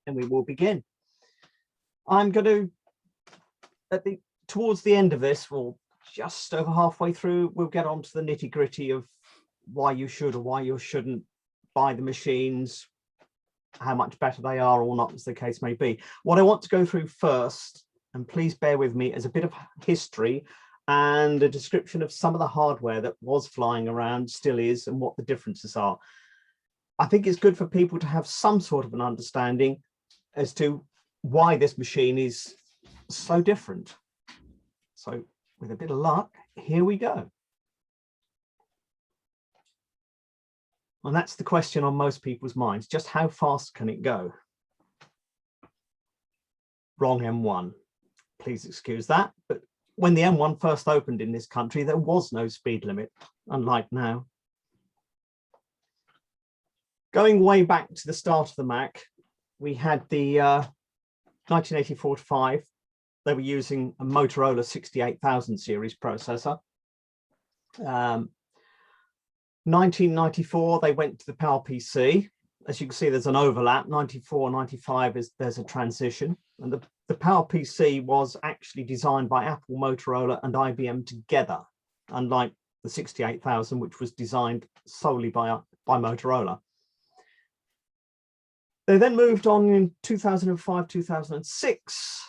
and we will begin. I'm going to, towards the end of this, or just over halfway through, we'll get on to the nitty gritty of why you should or why you shouldn't buy the machines, how much better they are or not, as the case may be. What I want to go through first, and please bear with me, is a bit of history and a description of some of the hardware that was flying around, still is, and what the differences are. I think it's good for people to have some sort of an understanding as to why this machine is so different. So with a bit of luck, here we go. And that's the question on most people's minds, just how fast can it go? Wrong M1. Please excuse that, but when the M1 first opened in this country, there was no speed limit, unlike now. Going way back to the start of the Mac, we had the 1984 to 5. They were using a Motorola 68000 series processor. 1994, they went to the PowerPC. As you can see, there's an overlap. 94, 95 there's a transition, and the PowerPC was actually designed by Apple, Motorola, and IBM together, unlike the 68000, which was designed solely by Motorola. They then moved on in 2005, 2006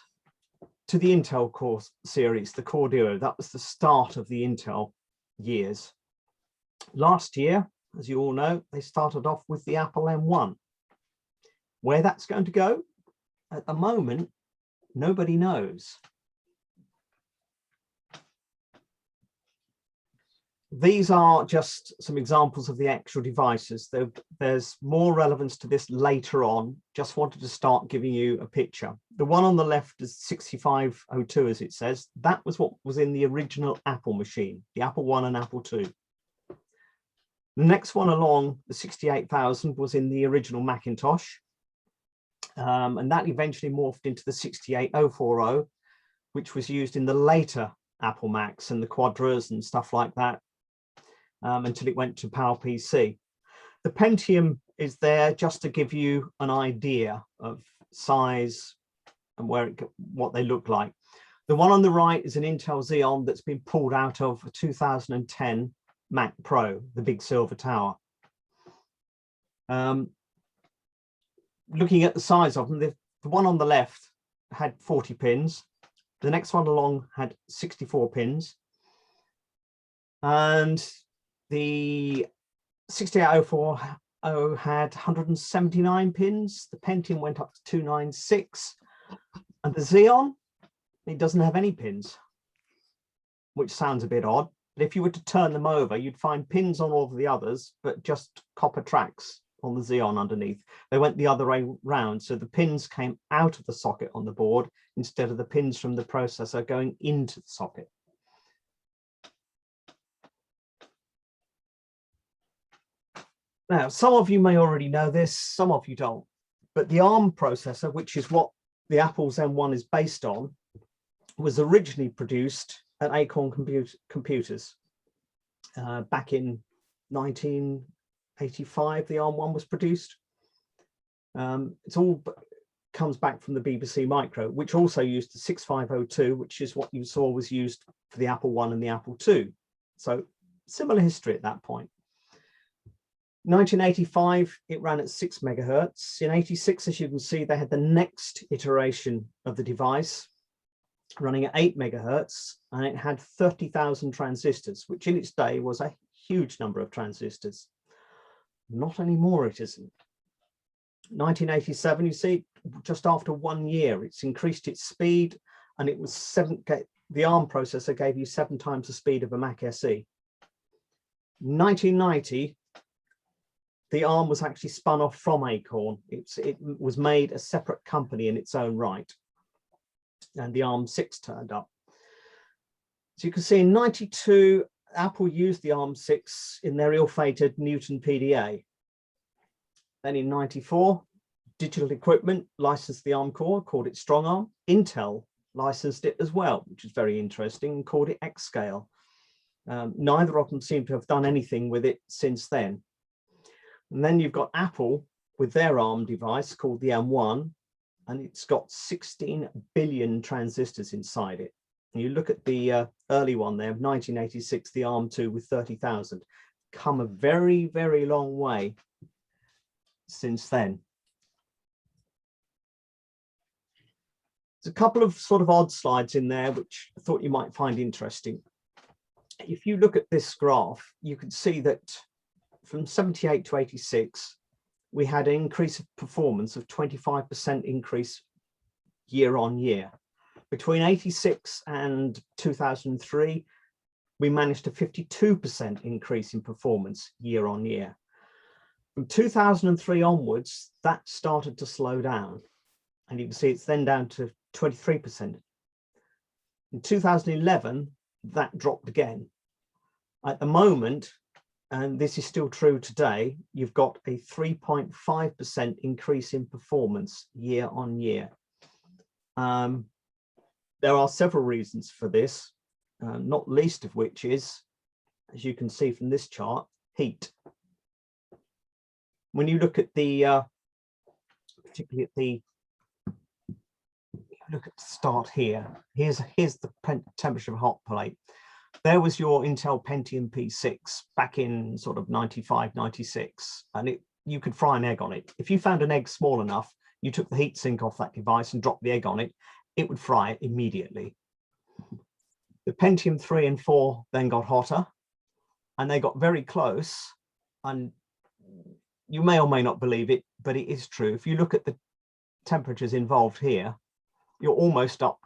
to the Intel Core series, the Core Duo. That was the start of the Intel years. Last year, as you all know, they started off with the Apple M1. Where that's going to go, at the moment, nobody knows. These are just some examples of the actual devices. There's more relevance to this later on. Just wanted to start giving you a picture. The one on the left is 6502, as it says. That was what was in the original Apple machine, the Apple I and Apple II. The next one along, the 68000, was in the original Macintosh. And that eventually morphed into the 68040, which was used in the later Apple Macs and the Quadras and stuff like that, until it went to PowerPC. The Pentium is there just to give you an idea of size and what they look like. The one on the right is an Intel Xeon that's been pulled out of a 2010 Mac Pro, the big silver tower. Looking at the size of them, the one on the left had 40 pins. The next one along had 64 pins. And the 68040 had 179 pins. The Pentium went up to 296. And the Xeon, it doesn't have any pins, which sounds a bit odd. But if you were to turn them over, you'd find pins on all of the others, but just copper tracks on the Xeon underneath. They went the other way round, so the pins came out of the socket on the board instead of the pins from the processor going into the socket. Now, some of you may already know this, some of you don't, but the ARM processor, which is what the Apple's M1 is based on, was originally produced at Acorn Computers. Back in 1985, the ARM1 was produced. It's all comes back from the BBC Micro, which also used the 6502, which is what you saw was used for the Apple I and the Apple II. So similar history at that point. 1985, it ran at 6 megahertz. In 86, as you can see, they had the next iteration of the device running at 8 megahertz, and it had 30,000 transistors, which in its day was a huge number of transistors. Not anymore, it isn't. 1987, you see, just after 1 year, it's increased its speed, and it was the ARM processor gave you 7 times the speed of a Mac SE. 1990, the ARM was actually spun off from Acorn. It was made a separate company in its own right, and the ARM6 turned up. So you can see in 92, Apple used the ARM6 in their ill-fated Newton PDA. Then in 94, Digital Equipment licensed the ARM core, called it Strong Arm. Intel licensed it as well, which is very interesting, and called it X-Scale. Neither of them seem to have done anything with it since then. And then you've got Apple with their ARM device called the M1, and it's got 16 billion transistors inside it. And you look at the early one there, 1986, the ARM2 with 30,000. Come a very, very long way since then. There's a couple of sort of odd slides in there, which I thought you might find interesting. If you look at this graph, you can see that from 78 to 86, we had an increase of performance of 25% increase year on year. Between 86 and 2003, we managed a 52% increase in performance year on year. From 2003 onwards, that started to slow down. And you can see it's then down to 23%. In 2011, that dropped again. At the moment, and this is still true today, you've got a 3.5% increase in performance year on year. There are several reasons for this, not least of which is, as you can see from this chart, heat. When you look at the, particularly at the, look at the start here, here's the temperature of a hot plate. There was your Intel Pentium P6 back in sort of 95, 96, and you could fry an egg on it. If you found an egg small enough, you took the heat sink off that device and dropped the egg on it, it would fry it immediately. The Pentium 3 and 4 then got hotter, and they got very close, and you may or may not believe it, but it is true. If you look at the temperatures involved here, you're almost up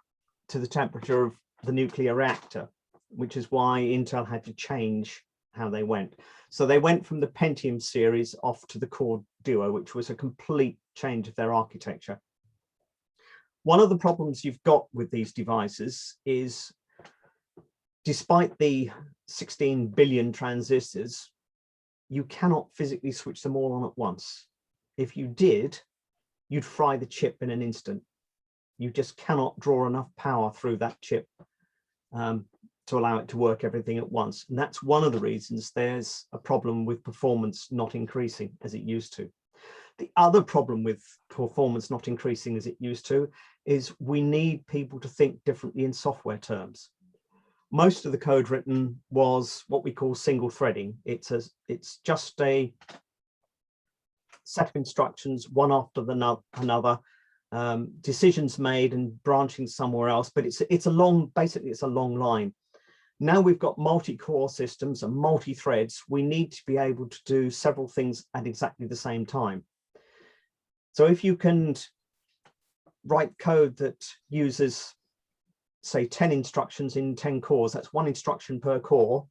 to the temperature of the nuclear reactor, which is why Intel had to change how they went. So they went from the Pentium series off to the Core Duo, which was a complete change of their architecture. One of the problems you've got with these devices is, despite the 16 billion transistors, you cannot physically switch them all on at once. If you did, you'd fry the chip in an instant. You just cannot draw enough power through that chip to allow it to work everything at once. And that's one of the reasons there's a problem with performance not increasing as it used to. The other problem with performance not increasing as it used to is we need people to think differently in software terms. Most of the code written was what we call single threading. It's just a set of instructions, one after another, decisions made and branching somewhere else, but basically it's a long line. Now we've got multi-core systems and multi-threads. We need to be able to do several things at exactly the same time. So if you can write code that uses, say, 10 instructions in 10 cores, that's one instruction per core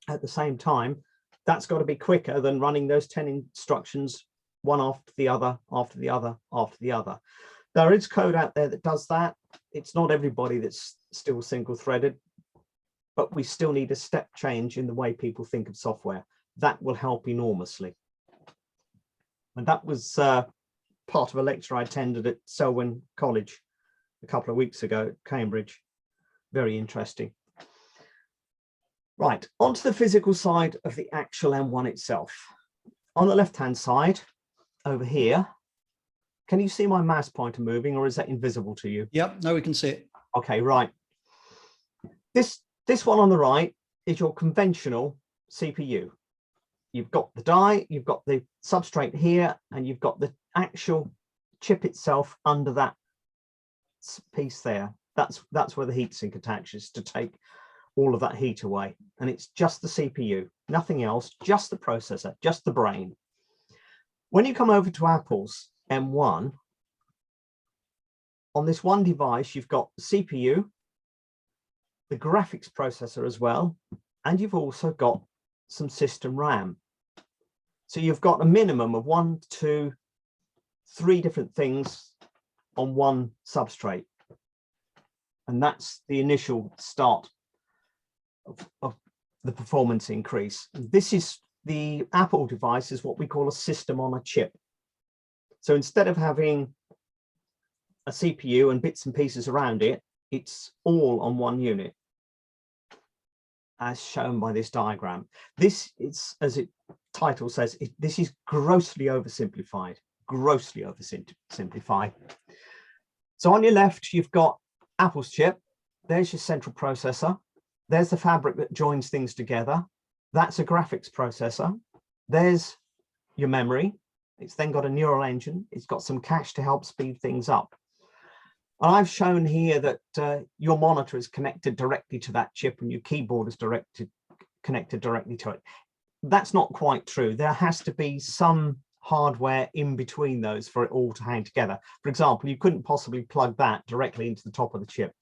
at the same time, that's got to be quicker than running those 10 instructions one after the other, after the other, after the other. There is code out there that does that. It's not everybody that's still single-threaded, but we still need a step change in the way people think of software. That will help enormously. And that was part of a lecture I attended at Selwyn College a couple of weeks ago at Cambridge. Very interesting. Right, onto the physical side of the actual M1 itself. On the left-hand side, over here, can you see my mouse pointer moving, or is that invisible to you? Yep, no, we can see it. Okay, right. This one on the right is your conventional CPU. You've got the die, you've got the substrate here, and you've got the actual chip itself under that piece there. That's where the heatsink attaches to take all of that heat away. And it's just the CPU, nothing else, just the processor, just the brain. When you come over to Apple's M1, on this one device, you've got the CPU, the graphics processor as well, and you've also got some system RAM. So you've got a minimum of 1, 2, 3 different things on one substrate. And that's the initial start of the performance increase. This is the Apple device, is what we call a system on a chip. So instead of having a CPU and bits and pieces around it, it's all on one unit, as shown by this diagram. This is, as its title says, this is grossly oversimplified. grossly oversimplify. So on your left, you've got Apple's chip. There's your central processor. There's the fabric that joins things together. That's a graphics processor. There's your memory. It's then got a neural engine. It's got some cache to help speed things up. And I've shown here that your monitor is connected directly to that chip and your keyboard is connected directly to it. That's not quite true. There has to be some hardware in between those for it all to hang together. For example, you couldn't possibly plug that directly into the top of the chip.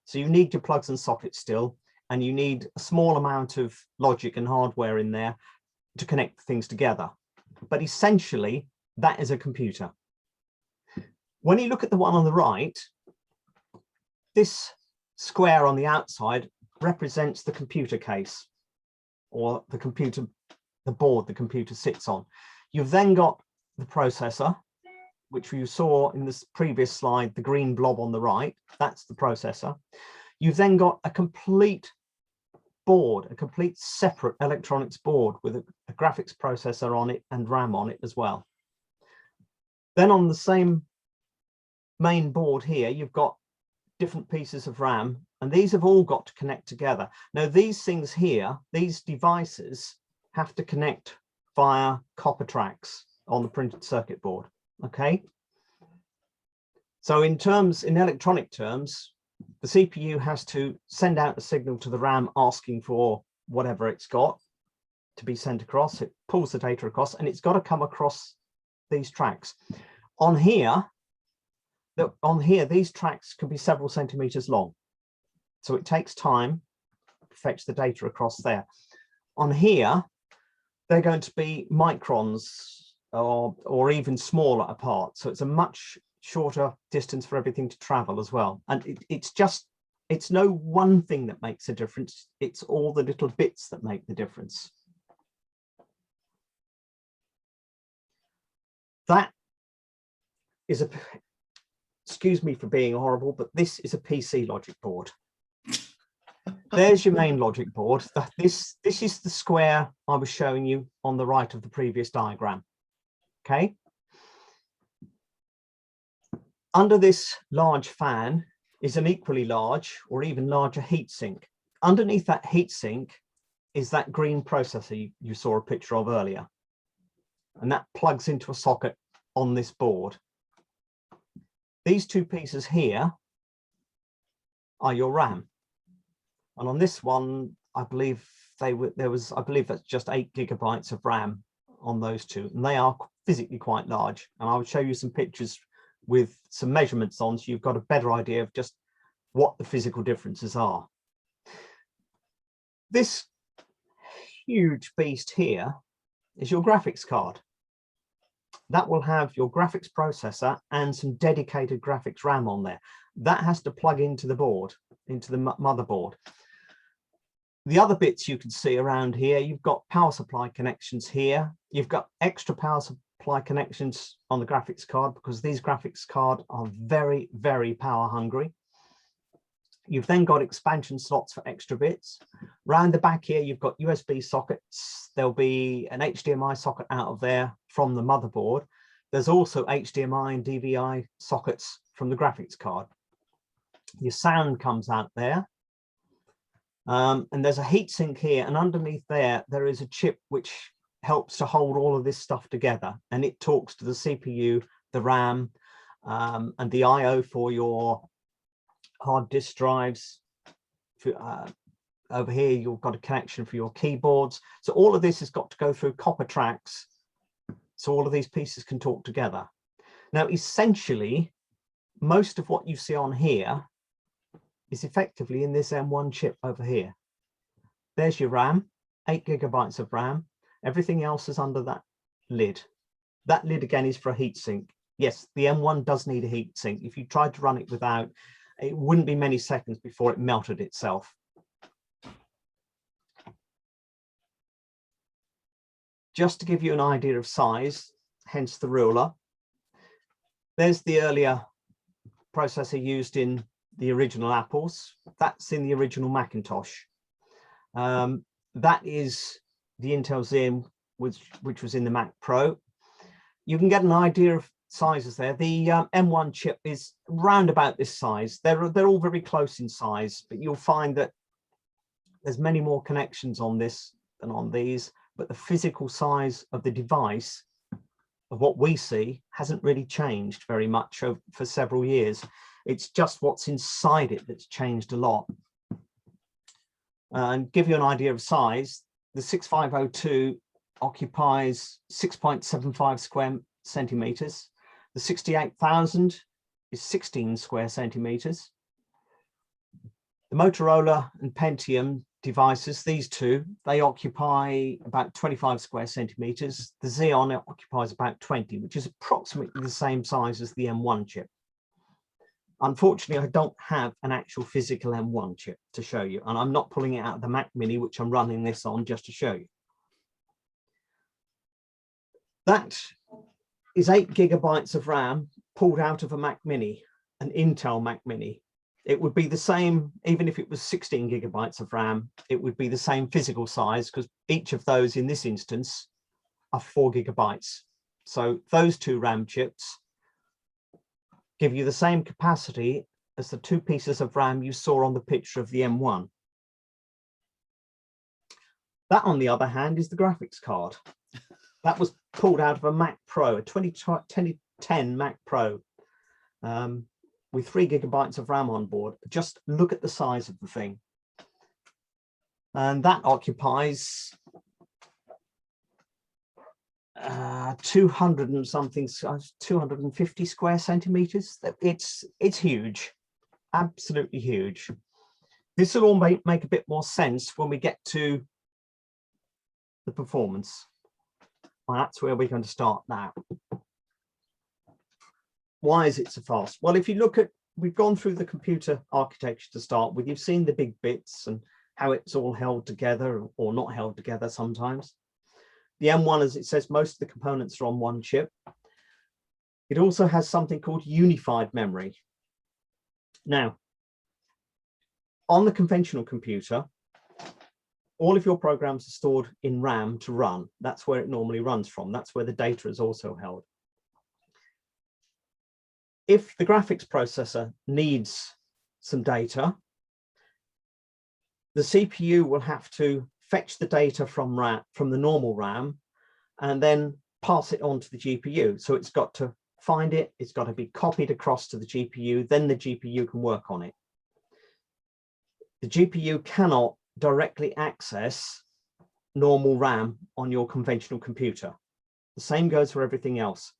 So you need your plugs and sockets still, and you need a small amount of logic and hardware in there to connect things together. But essentially, that is a computer. When you look at the one on the right, this square on the outside represents the computer case, or the board the computer sits on. You've then got the processor, which you saw in this previous slide, the green blob on the right, that's the processor. You've then got a complete board, a complete separate electronics board with a graphics processor on it and RAM on it as well. Then on the same main board here, you've got different pieces of RAM, and these have all got to connect together. Now, these things here, these devices have to connect via copper tracks on the printed circuit board, okay? So in electronic terms, the CPU has to send out a signal to the RAM asking for whatever it's got to be sent across. It pulls the data across, and it's got to come across these tracks. On here, these tracks can be several centimeters long. So it takes time to fetch the data across there. On here, they're going to be microns or even smaller apart. So it's a much shorter distance for everything to travel as well. And it's no one thing that makes a difference. It's all the little bits that make the difference. That is excuse me for being horrible, but this is a PC logic board. There's your main logic board. This is the square I was showing you on the right of the previous diagram. Okay. Under this large fan is an equally large or even larger heatsink. Underneath that heatsink is that green processor you saw a picture of earlier. And that plugs into a socket on this board. These two pieces here are your RAM. And on this one, I believe that's just 8 GB of RAM on those two. And they are physically quite large. And I would show you some pictures with some measurements on, so you've got a better idea of just what the physical differences are. This huge beast here is your graphics card. That will have your graphics processor and some dedicated graphics RAM on there. That has to plug into the board, into the motherboard. The other bits you can see around here, you've got power supply connections here. You've got extra power supply connections on the graphics card because these graphics cards are very, very power hungry. You've then got expansion slots for extra bits. Round the back here, you've got USB sockets. There'll be an HDMI socket out of there from the motherboard. There's also HDMI and DVI sockets from the graphics card. Your sound comes out there. And there's a heatsink here, and underneath there is a chip which helps to hold all of this stuff together, and it talks to the CPU, the RAM, and the I/O for your hard disk drives. Over here, you've got a connection for your keyboards. So all of this has got to go through copper tracks, so all of these pieces can talk together. Now, essentially, most of what you see on here is effectively in this M1 chip over here. There's your RAM, 8 GB of RAM. Everything else is under that lid. That lid again is for a heatsink. Yes, the M1 does need a heatsink. If you tried to run it without, it wouldn't be many seconds before it melted itself. Just to give you an idea of size, hence the ruler. There's the earlier processor used in the original Apples. That's in the original Macintosh. That is the Intel Xeon, which was in the Mac Pro. You can get an idea of sizes there. The M1 chip is round about this size. They're all very close in size, but you'll find that there's many more connections on this than on these, but the physical size of the device of what we see hasn't really changed very much for several years. It's just what's inside it that's changed a lot. And give you an idea of size, the 6502 occupies 6.75 square centimeters. The 68,000 is 16 square centimeters. The Motorola and Pentium devices, these two, they occupy about 25 square centimeters. The Xeon occupies about 20, which is approximately the same size as the M1 chip. Unfortunately, I don't have an actual physical M1 chip to show you, and I'm not pulling it out of the Mac Mini, which I'm running this on just to show you. That is 8 gigabytes of RAM pulled out of a Mac Mini, an Intel Mac Mini. It would be the same, even if it was 16 gigabytes of RAM, it would be the same physical size, because each of those in this instance are 4 gigabytes. So those two RAM chips give you the same capacity as the 2 pieces of RAM you saw on the picture of the M1. That, on the other hand, is the graphics card. That was pulled out of a Mac Pro, a 2010 Mac Pro, with 3 gigabytes of RAM on board. Just look at the size of the thing. And that occupies 200 and something, 250 square centimeters. It's huge, absolutely huge. This will all make a bit more sense when we get to the performance. Well, that's where we're going to start now. Why is it so fast? Well, if you look at, we've gone through the computer architecture to start with. You've seen the big bits and how it's all held together or not held together sometimes. The M1, as it says, most of the components are on one chip. It also has something called unified memory. Now, on the conventional computer, all of your programs are stored in RAM to run. That's where it normally runs from. That's where the data is also held. If the graphics processor needs some data, the CPU will have to fetch the data from the normal RAM and then pass it on to the GPU. So it's got to find it, it's got to be copied across to the GPU, then the GPU can work on it. The GPU cannot directly access normal RAM on your conventional computer. The same goes for everything else.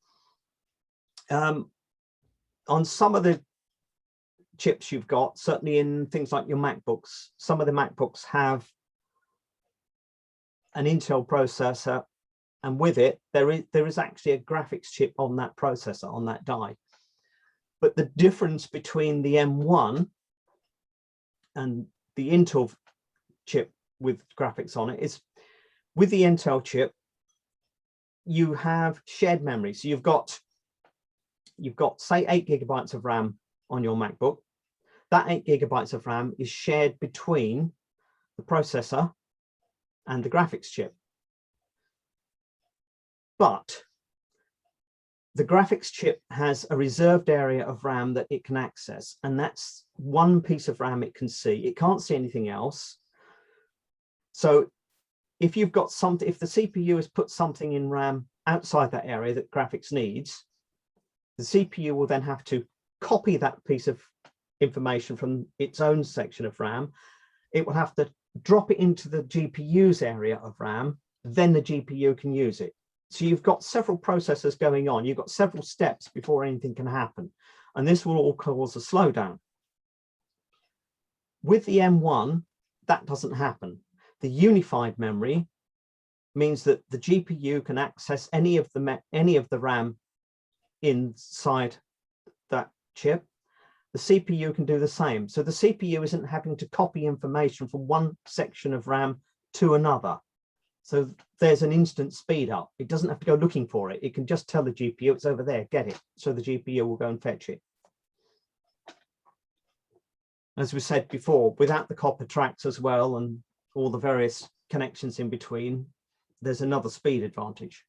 On some of the chips you've got, certainly in things like your MacBooks, some of the MacBooks have an Intel processor, and with it, there is actually a graphics chip on that processor, on that die. But the difference between the M1 and the Intel chip with graphics on it is, with the Intel chip, you have shared memory. So you've got say 8 gigabytes of RAM on your MacBook. That 8 gigabytes of RAM is shared between the processor and the graphics chip. But the graphics chip has a reserved area of RAM that it can access, and that's one piece of RAM it can see. It can't see anything else. So if you've got something, if the CPU has put something in RAM outside that area that graphics needs, the CPU will then have to copy that piece of information from its own section of RAM. It will have to drop it into the GPU's area of RAM, then the GPU can use it. So you've got several processes going on. You've got several steps before anything can happen. And this will all cause a slowdown. With the M1, that doesn't happen. The unified memory means that the GPU can access any of the RAM inside that chip. The CPU can do the same. So the CPU isn't having to copy information from one section of RAM to another. So there's an instant speed up. It doesn't have to go looking for it. It can just tell the GPU it's over there, get it. So the GPU will go and fetch it. As we said before, without the copper tracks as well and all the various connections in between, there's another speed advantage.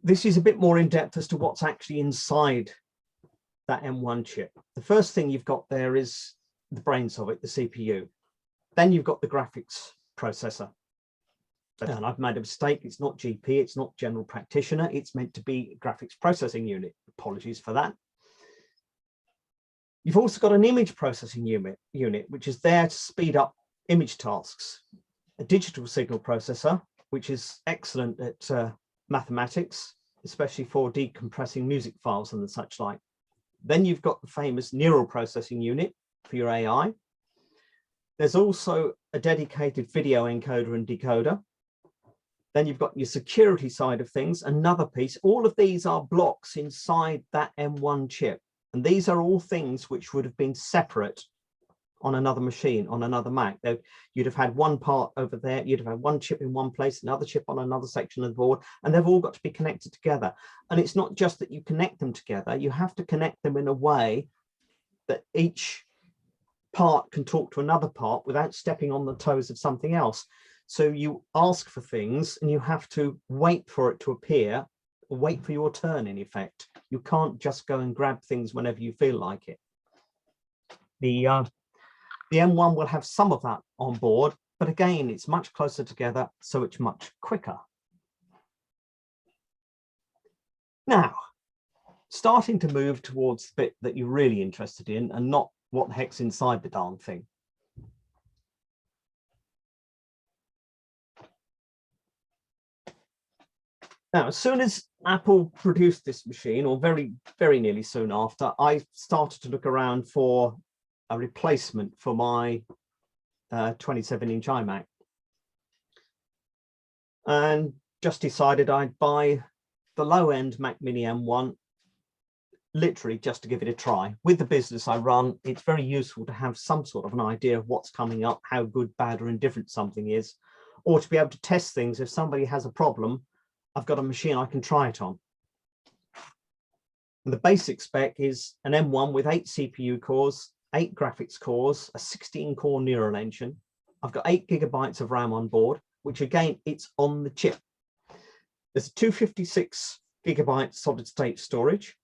This is a bit more in depth as to what's actually inside that M1 chip. The first thing you've got there is the brains of it, the CPU. Then you've got the graphics processor. And I've made a mistake. It's not GP, it's not general practitioner. It's meant to be graphics processing unit. Apologies for that. You've also got an image processing unit, which is there to speed up image tasks. A digital signal processor, which is excellent at mathematics, especially for decompressing music files and the such like. Then you've got the famous neural processing unit for your AI. There's also a dedicated video encoder and decoder. Then you've got your security side of things, another piece. All of these are blocks inside that M1 chip. And these are all things which would have been separate on another machine, on another Mac. You'd have had one part over there, you'd have had one chip in one place, another chip on another section of the board, and they've all got to be connected together. And it's not just that you connect them together, you have to connect them in a way that each part can talk to another part without stepping on the toes of something else. So you ask for things and you have to wait for it to appear, or wait for your turn in effect. You can't just go and grab things whenever you feel like it. The M1 will have some of that on board, but again, it's much closer together, so it's much quicker. Now, starting to move towards the bit that you're really interested in and not what the heck's inside the darn thing. Now, as soon as Apple produced this machine, or very, very nearly soon after, I started to look around for a replacement for my 27-inch iMac. And just decided I'd buy the low-end Mac Mini M1, literally just to give it a try. With the business I run, it's very useful to have some sort of an idea of what's coming up, how good, bad, or indifferent something is, or to be able to test things. If somebody has a problem, I've got a machine I can try it on. And the basic spec is an M1 with 8 CPU cores, 8 graphics cores, a 16-core neural engine. I've got 8 GB of RAM on board, which again, it's on the chip. There's a 256 GB solid state storage.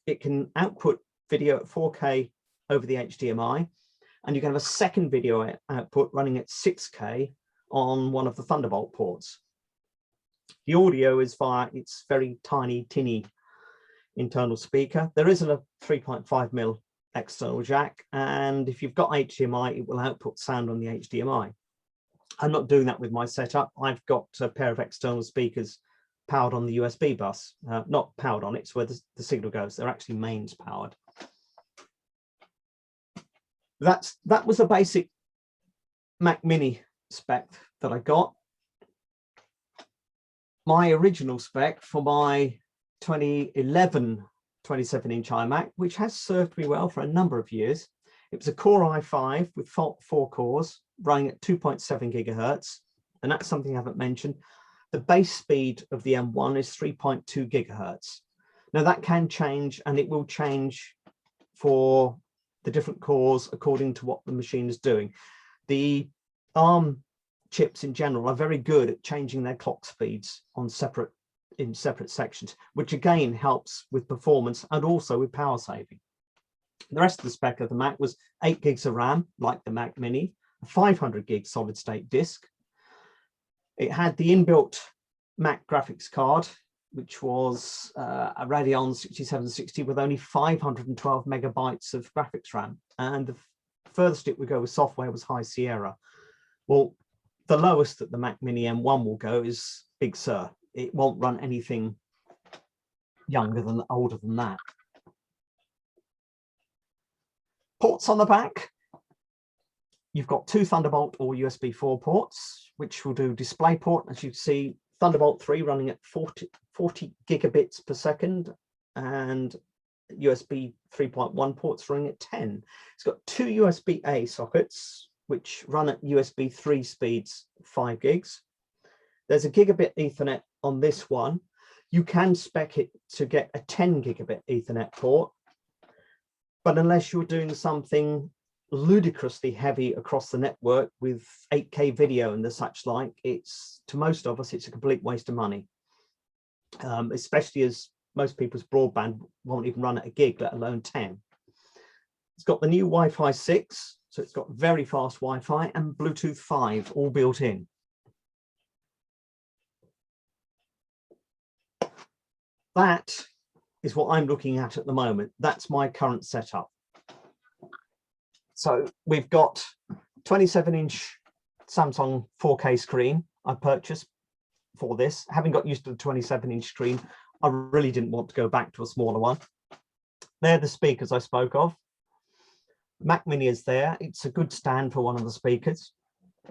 It can output video at 4K over the HDMI, and you can have a second video output running at 6K on one of the Thunderbolt ports. The audio is via its very tiny, tinny internal speaker. There isn't a 3.5mm external jack, and if you've got HDMI, it will output sound on the HDMI. I'm not doing that with my setup. I've got a pair of external speakers powered on the USB bus, not powered on it, it's where the signal goes. They're actually mains powered. That was a basic Mac Mini spec that I got. My original spec for my 2011 27-inch iMac, which has served me well for a number of years. It was a Core i5 with 4 cores running at 2.7 gigahertz, and that's something I haven't mentioned. The base speed of the M1 is 3.2 gigahertz. Now that can change, and it will change for the different cores according to what the machine is doing. The ARM chips in general are very good at changing their clock speeds on in separate sections, which again helps with performance and also with power saving. The rest of the spec of the Mac was 8 gigs of RAM, like the Mac Mini, a 500 gig solid state disk. It had the inbuilt Mac graphics card, which was a Radeon 6760 with only 512 megabytes of graphics RAM. And the furthest it would go with software was High Sierra. Well, the lowest that the Mac Mini M1 will go is Big Sur. It won't run anything older than that. Ports on the back. You've got 2 Thunderbolt or USB 4 ports, which will do DisplayPort. As you can see, Thunderbolt 3 running at 40 gigabits per second, and USB 3.1 ports running at 10. It's got 2 USB-A sockets, which run at USB 3 speeds, 5 gigs. There's a gigabit Ethernet on this one. You can spec it to get a 10 gigabit Ethernet port, but unless you're doing something ludicrously heavy across the network with 8K video and the such like, it's, to most of us, it's a complete waste of money. especially as most people's broadband won't even run at a gig, let alone 10. It's got the new Wi-Fi 6, so it's got very fast Wi-Fi and Bluetooth 5 all built in. That is what I'm looking at the moment. That's my current setup. So we've got 27-inch Samsung 4K screen I purchased for this. Having got used to the 27-inch screen, I really didn't want to go back to a smaller one. They're the speakers I spoke of. Mac Mini is there. It's a good stand for one of the speakers.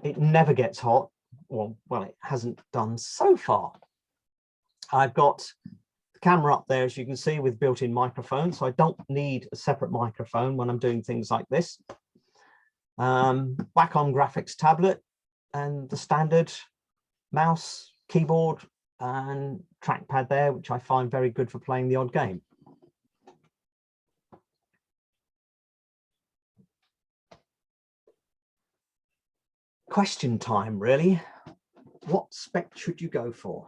It never gets hot. Well, it hasn't done so far. I've got the camera up there, as you can see, with built-in microphone, so I don't need a separate microphone when I'm doing things like this. Wacom graphics tablet and the standard mouse, keyboard and trackpad there, which I find very good for playing the odd game. Question time, really. What spec should you go for?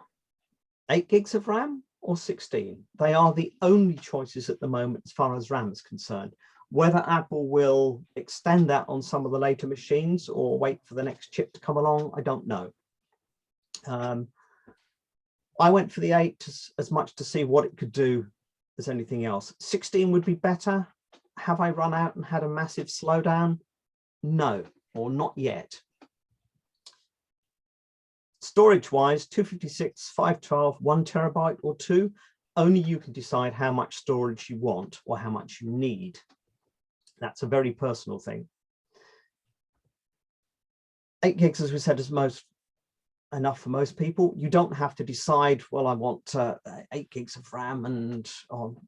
8 gigs of RAM or 16? They are the only choices at the moment as far as RAM is concerned. Whether Apple will extend that on some of the later machines or wait for the next chip to come along, I don't know. I went for the 8 as much to see what it could do as anything else. 16 would be better. Have I run out and had a massive slowdown? No, or not yet. Storage-wise, 256, 512, 1 terabyte or 2, only you can decide how much storage you want or how much you need. That's a very personal thing. 8 gigs, as we said, is enough for most people. You don't have to decide, well, I want 8 gigs of RAM and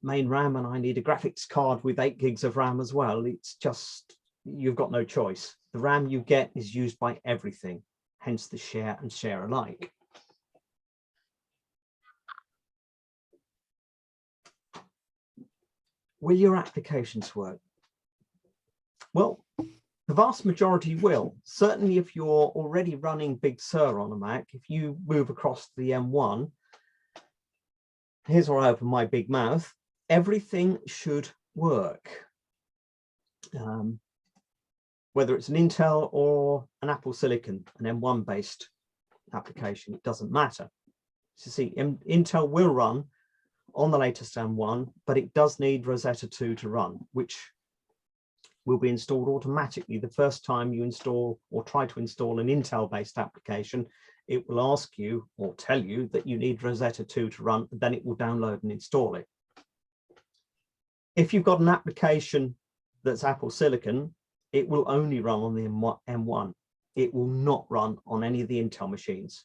main RAM, and I need a graphics card with 8 gigs of RAM as well. It's just, you've got no choice. The RAM you get is used by everything, hence the share and share alike. Will your applications work? Well, the vast majority will. Certainly if you're already running Big Sur on a Mac, if you move across to the M1, here's where I open my big mouth, everything should work. Whether it's an Intel or an Apple Silicon, an M1 based application, it doesn't matter. So see, Intel will run on the latest M1, but it does need Rosetta 2 to run, which will be installed automatically. The first time you install or try to install an Intel based application, it will ask you or tell you that you need Rosetta 2 to run, then it will download and install it. If you've got an application that's Apple Silicon, it will only run on the M1. It will not run on any of the Intel machines.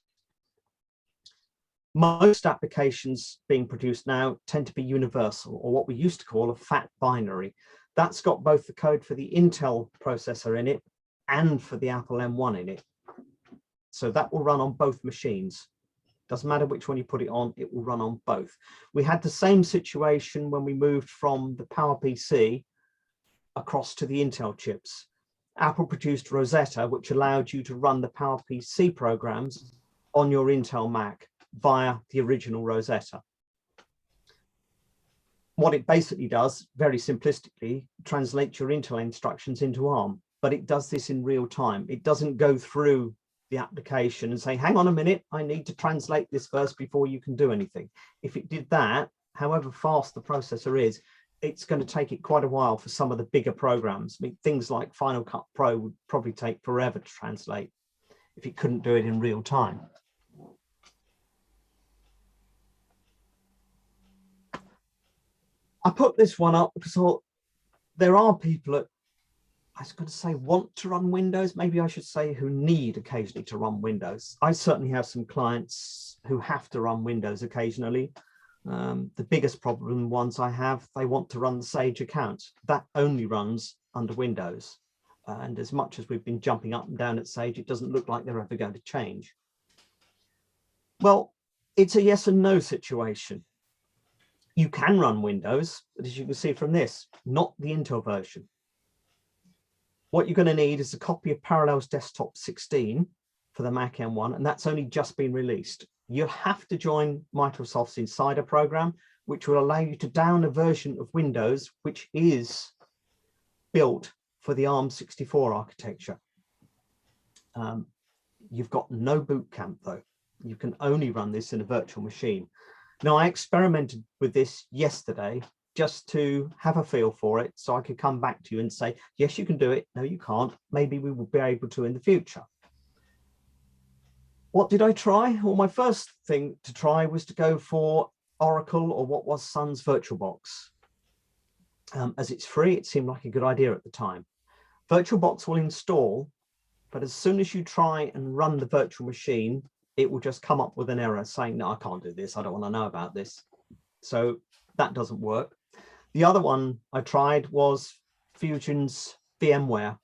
Most applications being produced now tend to be universal, or what we used to call a fat binary. That's got both the code for the Intel processor in it and for the Apple M1 in it. So that will run on both machines. Doesn't matter which one you put it on, it will run on both. We had the same situation when we moved from the PowerPC across to the Intel chips. Apple produced Rosetta, which allowed you to run the PowerPC programs on your Intel Mac via the original Rosetta. What it basically does, very simplistically, translates your Intel instructions into ARM, but it does this in real time. It doesn't go through the application and say, hang on a minute, I need to translate this first before you can do anything. If it did that, however fast the processor is, it's going to take it quite a while for some of the bigger programs. I mean, things like Final Cut Pro would probably take forever to translate if it couldn't do it in real time. I put this one up because there are people that, I was going to say, want to run Windows. Maybe I should say who need occasionally to run Windows. I certainly have some clients who have to run Windows occasionally. The biggest problem ones I have, they want to run the Sage account. That only runs under Windows. And as much as we've been jumping up and down at Sage, it doesn't look like they're ever going to change. Well, it's a yes and no situation. You can run Windows, but as you can see from this, not the Intel version. What you're going to need is a copy of Parallels Desktop 16 for the Mac M1, and that's only just been released. you have to join Microsoft's Insider program, which will allow you to down a version of Windows which is built for the ARM64 architecture. You've got no boot camp though. You can only run this in a virtual machine. Now, I experimented with this yesterday just to have a feel for it, so I could come back to you and say, yes, you can do it. No, you can't. Maybe we will be able to in the future. What did I try? Well, my first thing to try was to go for Oracle, or what was Sun's VirtualBox. As it's free, it seemed like a good idea at the time. VirtualBox will install, but as soon as you try and run the virtual machine, it will just come up with an error saying, no, I can't do this. I don't want to know about this. So that doesn't work. The other one I tried was Fusion's VMware.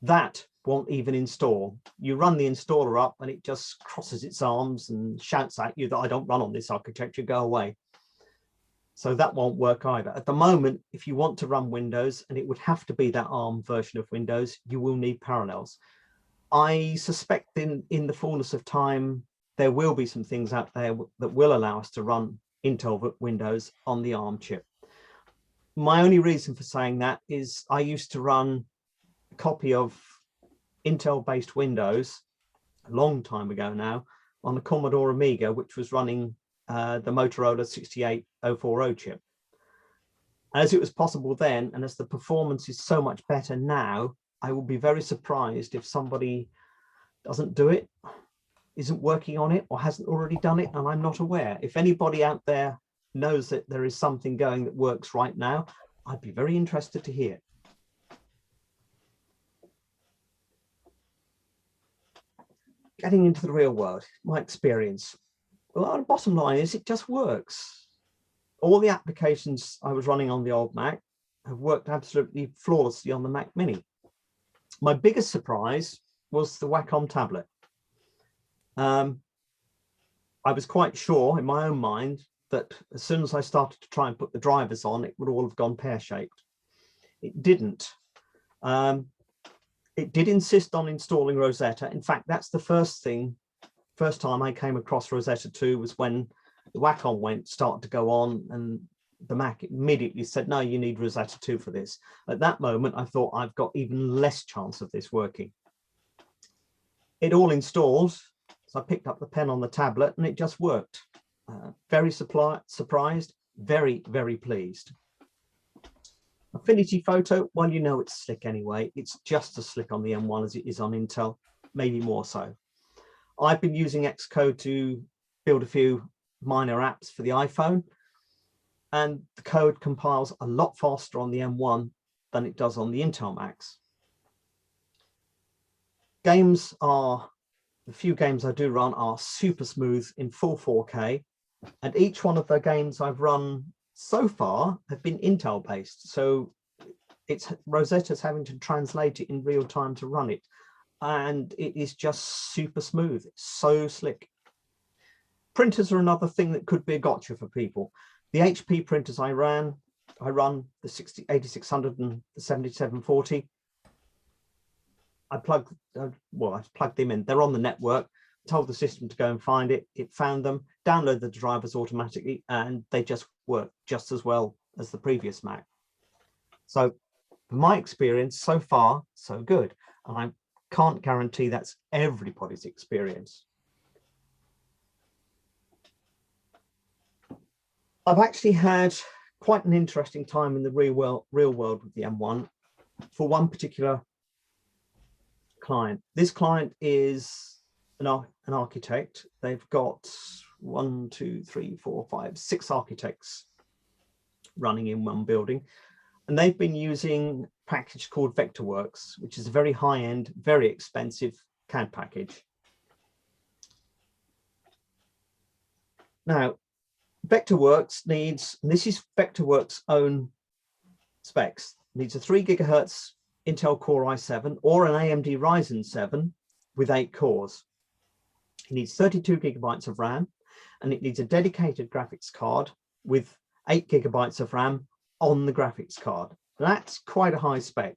That won't even install. You run the installer up and it just crosses its arms and shouts at you that I don't run on this architecture, go away. So that won't work either. At the moment, if you want to run Windows, and it would have to be that ARM version of Windows, you will need Parallels. I suspect in the fullness of time, there will be some things out there that will allow us to run Intel Windows on the ARM chip. My only reason for saying that is I used to run a copy of Intel-based Windows a long time ago now on a Commodore Amiga, which was running the Motorola 68040 chip. As it was possible then, and as the performance is so much better now, I will be very surprised if somebody doesn't do it, isn't working on it, or hasn't already done it, and I'm not aware. If anybody out there knows that there is something going that works right now, I'd be very interested to hear. Getting into the real world, my experience. Well, the bottom line is it just works. All the applications I was running on the old Mac have worked absolutely flawlessly on the Mac Mini. My biggest surprise was the Wacom tablet. I was quite sure in my own mind that as soon as I started to try and put the drivers on, it would all have gone pear-shaped. It didn't. It did insist on installing Rosetta. In fact, that's the first time I came across Rosetta 2 was when the Wacom started to go on, and the Mac immediately said, no, you need Rosetta 2 for this. At that moment, I thought I've got even less chance of this working. It all installed, so I picked up the pen on the tablet and it just worked. Very surprised, very, very pleased. Affinity Photo, well, you know it's slick anyway. It's just as slick on the M1 as it is on Intel, maybe more so. I've been using Xcode to build a few minor apps for the iPhone, and the code compiles a lot faster on the M1 than it does on the Intel Macs. Games are, the few games I do run are super smooth in full 4K, and each one of the games I've run so far have been Intel based. So it's Rosetta's having to translate it in real time to run it. And it is just super smooth. It's so slick. Printers are another thing that could be a gotcha for people. The HP printers I run the 8600 and the 7740. I plugged them in. They're on the network. Told the system to go and find it. It found them, downloaded the drivers automatically, and they just work just as well as the previous Mac. So from my experience, so far, so good. And I can't guarantee that's everybody's experience. I've actually had quite an interesting time in the real world with the M1 for one particular client. This client is an architect. They've got 1, 2, 3, 4, 5, 6 architects running in one building, and they've been using a package called Vectorworks, which is a very high-end, very expensive CAD package. Now, Vectorworks needs, and this is Vectorworks' own specs, needs a 3 GHz Intel Core i7 or an AMD Ryzen 7 with 8 cores. It needs 32 GB of RAM, and it needs a dedicated graphics card with 8 GB of RAM on the graphics card. That's quite a high spec.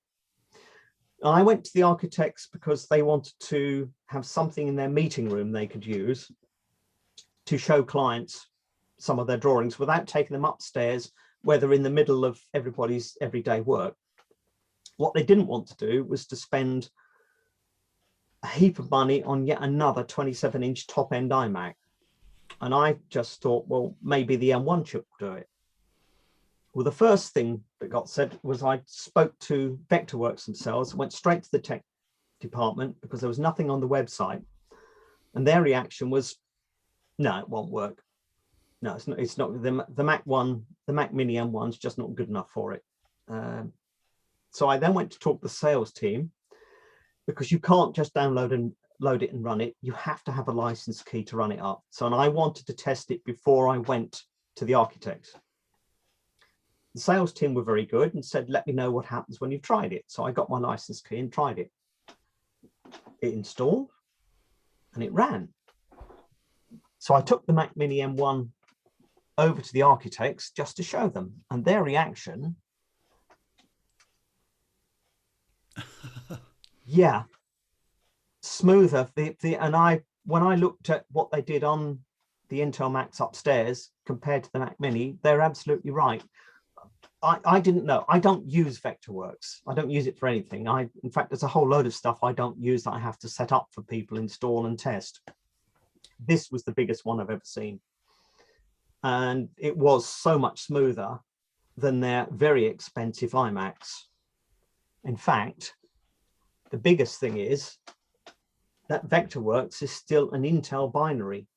I went to the architects because they wanted to have something in their meeting room they could use. to show clients some of their drawings without taking them upstairs where they're in the middle of everybody's everyday work. What they didn't want to do was to spend a heap of money on yet another 27-inch top-end iMac. And I just thought, well, maybe the M1 chip will do it. Well, the first thing that got said was I spoke to Vectorworks themselves, went straight to the tech department because there was nothing on the website. And their reaction was, no, it won't work. No, it's not the Mac Mini M1's just not good enough for it. So I then went to talk to the sales team, because you can't just download and load it and run it. You have to have a license key to run it up. So, and I wanted to test it before I went to the architects. The sales team were very good and said, let me know what happens when you've tried it. So I got my license key and tried it. It installed and it ran. So I took the Mac Mini M1 over to the architects just to show them, and their reaction, yeah, smoother. When I looked at what they did on the Intel Macs upstairs compared to the Mac Mini, they're absolutely right. I didn't know. I don't use Vectorworks. I don't use it for anything. In fact, there's a whole load of stuff I don't use that I have to set up for people, install and test. This was the biggest one I've ever seen. And it was so much smoother than their very expensive iMacs. In fact, the biggest thing is that Vectorworks is still an Intel binary.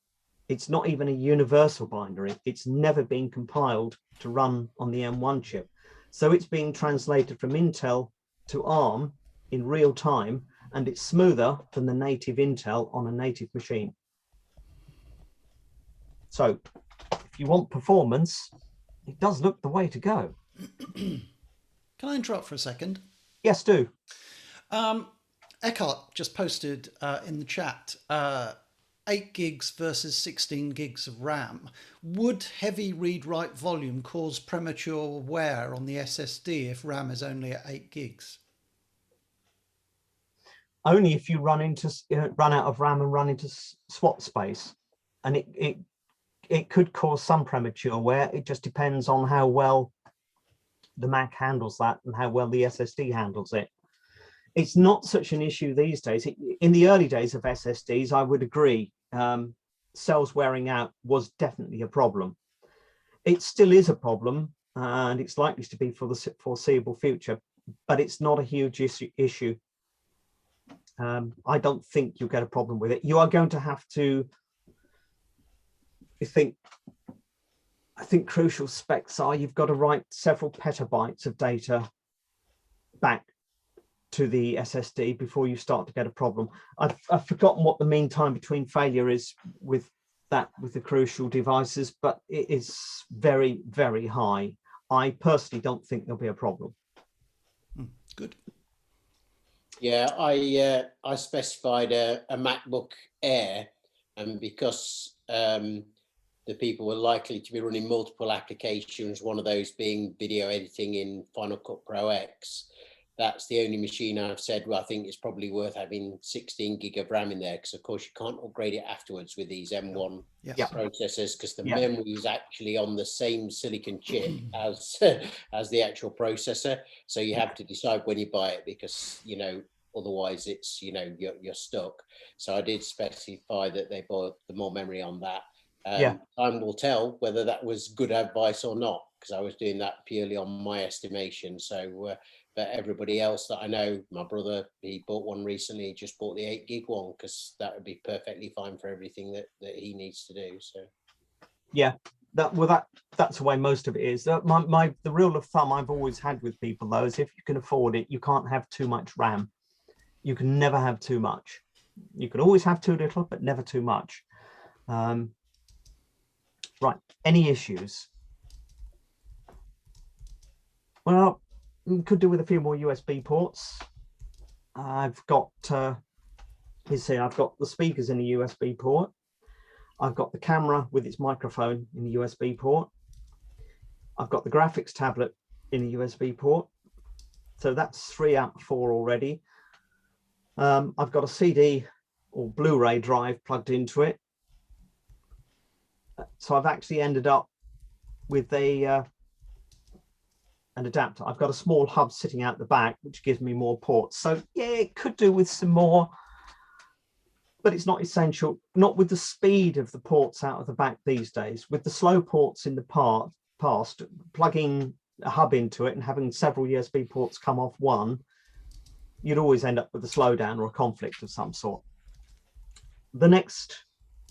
It's not even a universal binary. It's never been compiled to run on the M1 chip. So it's being translated from Intel to ARM in real time, and it's smoother than the native Intel on a native machine. So if you want performance, it does look the way to go. Can I interrupt for a second? Yes, do. Eckhart just posted in the chat 8 gigs versus 16 gigs of RAM. Would heavy read-write volume cause premature wear on the SSD if RAM is only at 8 gigs? Only if you run out of RAM and run into swap space, and it could cause some premature wear. It just depends on how well the Mac handles that and how well the SSD handles it. It's not such an issue these days. In the early days of SSDs, I would agree, cells wearing out was definitely a problem. It still is a problem, and it's likely to be for the foreseeable future, but it's not a huge issue. I don't think you'll get a problem with it. You are going to have to, I think crucial specs are you've got to write several petabytes of data back to the SSD before you start to get a problem. I've forgotten what the mean time between failure is with the crucial devices, but it is very, very high. I personally don't think there'll be a problem. Good. Yeah, I specified a MacBook Air, and because the people were likely to be running multiple applications, one of those being video editing in Final Cut Pro X, that's the only machine I've said, well, I think it's probably worth having 16 gig of RAM in there, because of course you can't upgrade it afterwards with these M1 processors, because the memory is actually on the same silicon chip as the actual processor. So you have to decide when you buy it, because, you know, otherwise it's, you know, you're stuck. So I did specify that they bought the more memory on that. Time will tell whether that was good advice or not, because I was doing that purely on my estimation. So but everybody else that I know, my brother, he bought one recently, he just bought the 8 gig one, because that would be perfectly fine for everything that he needs to do. So yeah, that's the way most of it is. The rule of thumb I've always had with people though is if you can afford it, you can't have too much RAM. You can never have too much. You can always have too little, but never too much. Right, any issues? Well, could do with a few more USB ports. I've got, I've got the speakers in a USB port. I've got the camera with its microphone in the USB port. I've got the graphics tablet in a USB port. So that's 3 out of 4 already. I've got a CD or Blu-ray drive plugged into it. So I've actually ended up with an adapter. I've got a small hub sitting out the back, which gives me more ports. So yeah, it could do with some more, but it's not essential, not with the speed of the ports out of the back these days. With the slow ports in the past, plugging a hub into it and having several USB ports come off one, you'd always end up with a slowdown or a conflict of some sort. The next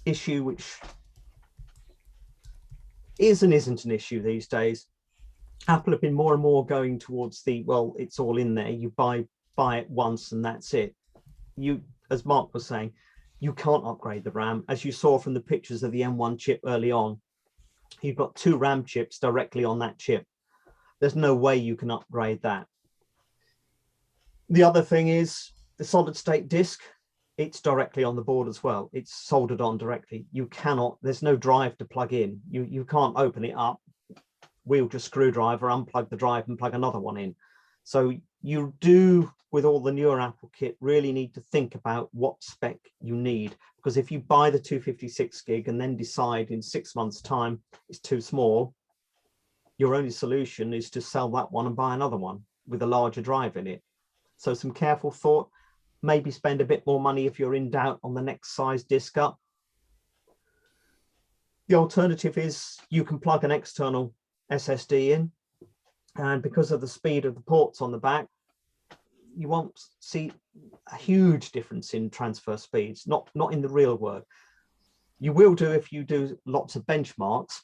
issue, which is and isn't an issue these days, Apple have been more and more going towards the, well, it's all in there, you buy it once and that's it. You, as Mark was saying, you can't upgrade the RAM. As you saw from the pictures of the M1 chip early on, you've got 2 RAM chips directly on that chip. There's no way you can upgrade that. The other thing is the solid state disk, it's directly on the board as well. It's soldered on directly. You cannot, there's no drive to plug in. You can't open it up, wield your screwdriver, unplug the drive and plug another one in. So you do, with all the newer Apple kit, really need to think about what spec you need. Because if you buy the 256 gig and then decide in 6 months' time it's too small, your only solution is to sell that one and buy another one with a larger drive in it. So some careful thought, maybe spend a bit more money if you're in doubt on the next size disk up. The alternative is you can plug an external SSD in, and because of the speed of the ports on the back, you won't see a huge difference in transfer speeds, not in the real world. You will do if you do lots of benchmarks.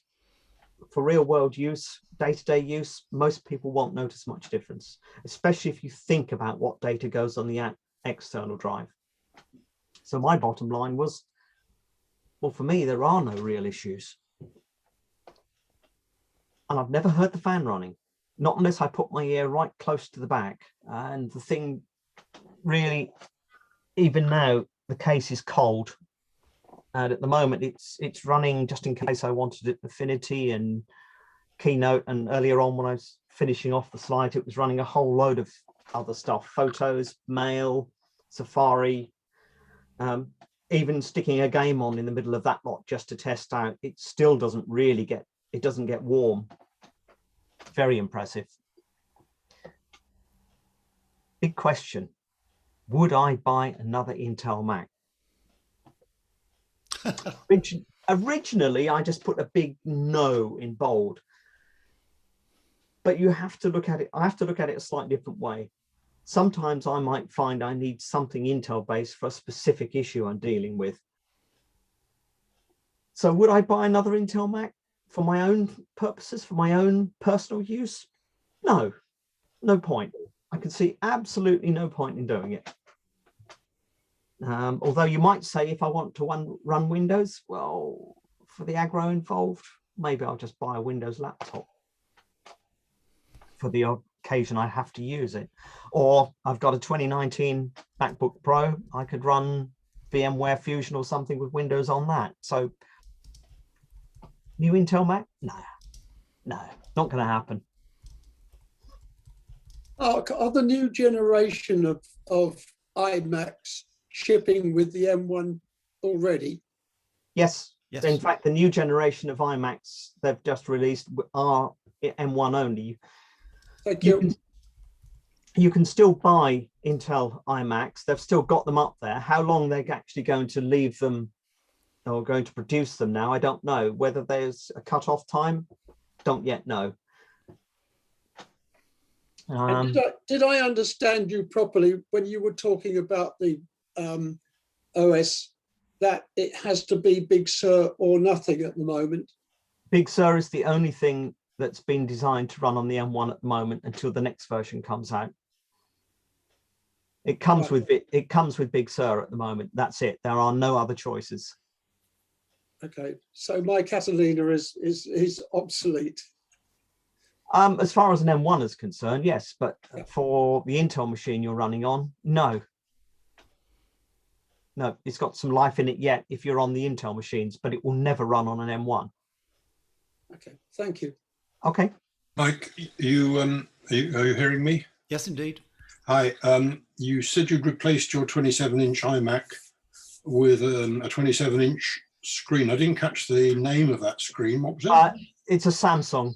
For real world use, day-to-day use, most people won't notice much difference, especially if you think about what data goes on the external drive. So my bottom line was, well, for me, there are no real issues. And I've never heard the fan running, not unless I put my ear right close to the back. And the thing really, even now, the case is cold. And at the moment, it's running just in case I wanted it, Affinity and Keynote. And earlier on, when I was finishing off the slide, it was running a whole load of other stuff, photos, mail, Safari, even sticking a game on in the middle of that lot just to test out. It still doesn't really get, it doesn't get warm. Very impressive. Big question. Would I buy another Intel Mac? Originally, I just put a big no in bold. But you have to look at it, I have to look at it a slightly different way. Sometimes I might find I need something Intel based for a specific issue I'm dealing with. So would I buy another Intel Mac for my own purposes, for my own personal use? No, no point. I can see absolutely no point in doing it. Although you might say if I want to run Windows, well, for the aggro involved, maybe I'll just buy a Windows laptop for the occasion I have to use it. Or I've got a 2019 MacBook Pro, I could run VMware Fusion or something with Windows on that. So new Intel Mac? No, not going to happen. Are the new generation of iMacs shipping with the M1 already? Yes. In fact, the new generation of iMacs they've just released are M1 only. Thank you. You can still buy Intel iMacs. They've still got them up there. How long they're actually going to leave them or going to produce them now, I don't know. Whether there's a cut-off time, don't yet know. Did I understand you properly when you were talking about the OS, that it has to be Big Sur or nothing at the moment? Big Sur is the only thing that's been designed to run on the M1 at the moment until the next version comes out. It comes with Big Sur at the moment. That's it. There are no other choices. Okay, so my Catalina is obsolete. As far as an M1 is concerned, yes, but for the Intel machine you're running on, no. No, it's got some life in it yet if you're on the Intel machines, but it will never run on an M1. Okay, thank you. Okay. Mike, are you hearing me? Yes, indeed. Hi. You said you'd replaced your 27-inch iMac with a 27-inch screen. I didn't catch the name of that screen. What was it? It's a Samsung.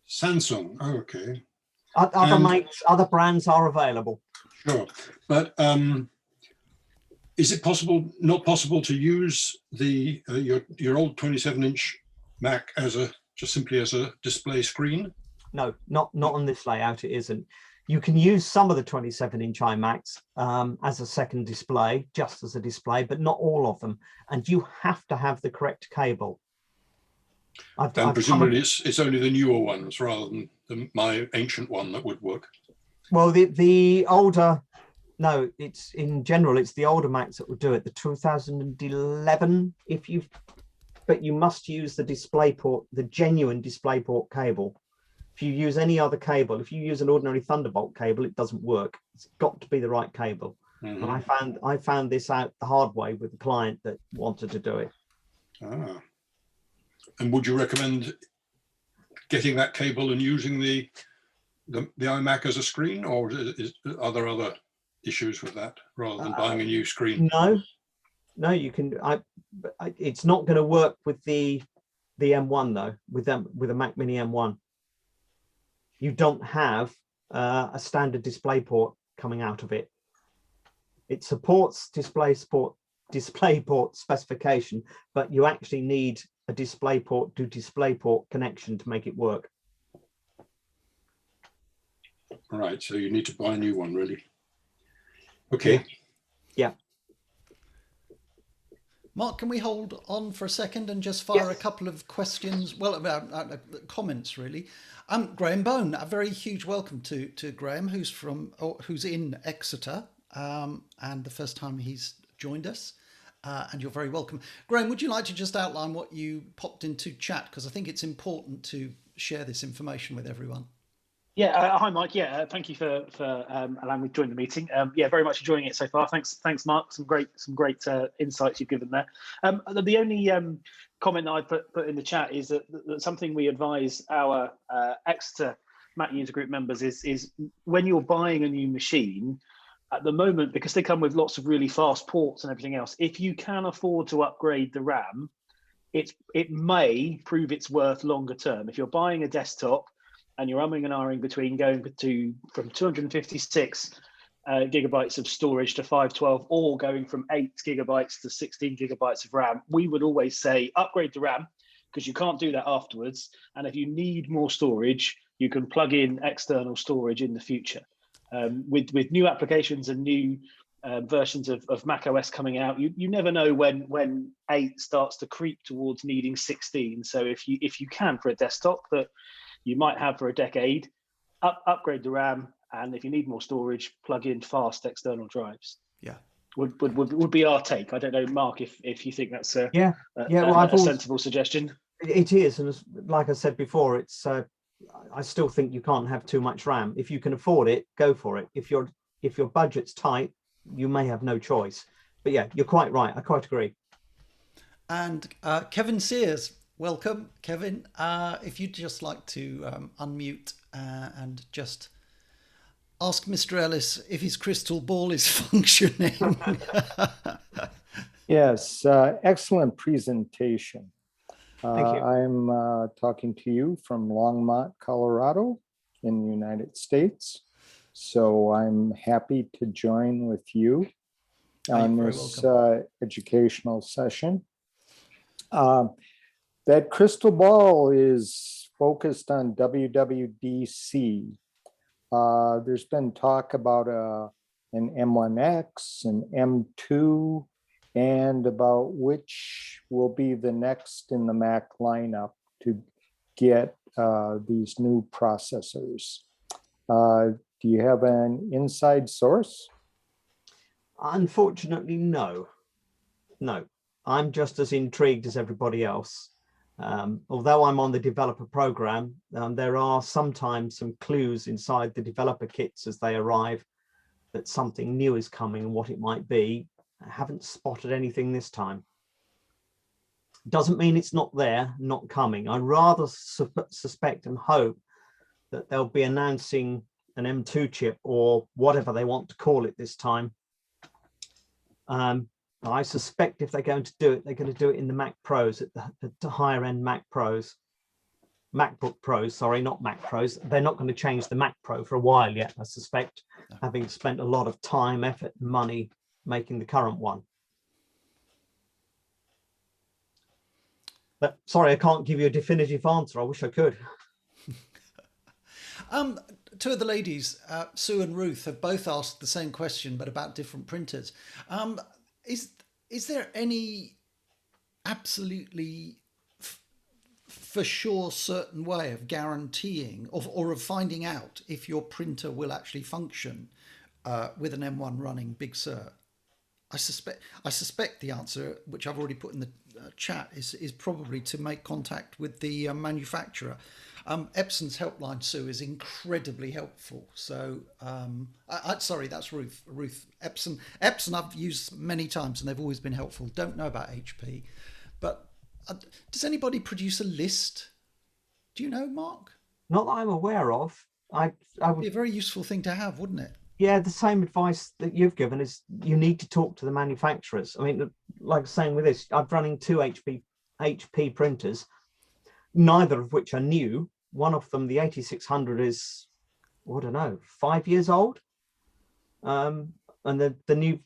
Samsung. Oh, okay. Other makes, other brands are available. Sure, but is it not possible to use the your old 27-inch Mac as just simply as a display screen? No, not on this layout. It isn't. You can use some of the 27-inch iMacs as a second display, just as a display, but not all of them. And you have to have the correct cable. And presumably it's only the newer ones rather than my ancient one that would work. Well, the older, no, it's in general, it's the older Macs that would do it. The 2011, but you must use the DisplayPort, the genuine DisplayPort cable. If you use any other cable, if you use an ordinary Thunderbolt cable, it doesn't work. It's got to be the right cable. Mm-hmm. And I found this out the hard way with the client that wanted to do it. Ah. And would you recommend getting that cable and using the iMac as a screen, or are there other issues with that rather than buying a new screen? No, you can. It's not going to work with the M1 though. With a Mac Mini M1, you don't have a standard DisplayPort coming out of it. It supports DisplayPort specification, but you actually need a DisplayPort to DisplayPort connection to make it work. Right, so you need to buy a new one, really. Okay. Yeah. Mark, can we hold on for a second and just fire a couple of questions? Well, about comments really. Graham Bone, a very huge welcome to Graham, who's in Exeter, and the first time he's joined us. And you're very welcome. Graham, would you like to just outline what you popped into chat? Because I think it's important to share this information with everyone. Yeah, hi Mike. Yeah, thank you for allowing me to join the meeting. Yeah, very much enjoying it so far. Thanks, Mark. Some great insights you've given there. The only comment that I put in the chat is that something we advise our Exeter Mac User Group members is when you're buying a new machine, at the moment, because they come with lots of really fast ports and everything else, if you can afford to upgrade the RAM, it may prove its worth longer term. If you're buying a desktop and you're umming and ahhing between going from 256 gigabytes of storage to 512, or going from 8 gigabytes to 16 gigabytes of RAM, we would always say upgrade the RAM, because you can't do that afterwards. And if you need more storage, you can plug in external storage in the future. With new applications and new versions of Mac OS coming out, you never know when 8 starts to creep towards needing 16. So if you can, for a desktop that you might have for a decade, upgrade the RAM, and if you need more storage, plug in fast external drives. Yeah, would be our take. I don't know, Mark, if you think that's a sensible suggestion. It is, and like I said before, it's. I still think you can't have too much RAM. If you can afford it, go for it. If your budget's tight, you may have no choice. But yeah, you're quite right. I quite agree. And Kevin Sears, welcome, Kevin. If you'd just like to unmute and just ask Mr. Ellis if his crystal ball is functioning. Yes, excellent presentation. Thank you. I'm talking to you from Longmont, Colorado in the United States. So I'm happy to join with you on this educational session. That crystal ball is focused on WWDC. There's been talk about an M1X, an M2, and about which will be the next in the Mac lineup to get these new processors. Do you have an inside source? Unfortunately, no. I'm just as intrigued as everybody else. Although I'm on the developer program, there are sometimes some clues inside the developer kits as they arrive that something new is coming and what it might be. I haven't spotted anything this time. Doesn't mean it's not there, not coming. I rather suspect and hope that they'll be announcing an M2 chip or whatever they want to call it this time. I suspect if they're going to do it, they're going to do it in the Mac Pros, at the higher end Mac Pros. MacBook Pros, sorry, not Mac Pros. They're not going to change the Mac Pro for a while yet, I suspect, having spent a lot of time, effort, and money making the current one. But sorry, I can't give you a definitive answer. I wish I could. Two of the ladies, Sue and Ruth, have both asked the same question, but about different printers. Is there any absolutely for sure certain way of guaranteeing or of finding out if your printer will actually function with an M1 running Big Sur? I suspect the answer, which I've already put in the chat, is probably to make contact with the manufacturer. Epson's helpline, Sue, is incredibly helpful. So, sorry, that's Ruth. Epson I've used many times and they've always been helpful. Don't know about HP, but does anybody produce a list? Do you know, Mark? Not that I'm aware of. I would be a very useful thing to have, wouldn't it? Yeah, the same advice that you've given is you need to talk to the manufacturers. I mean, like saying with this, I'm running two HP printers, neither of which are new. One of them, the 8600, is, I don't know, 5 years old. And the new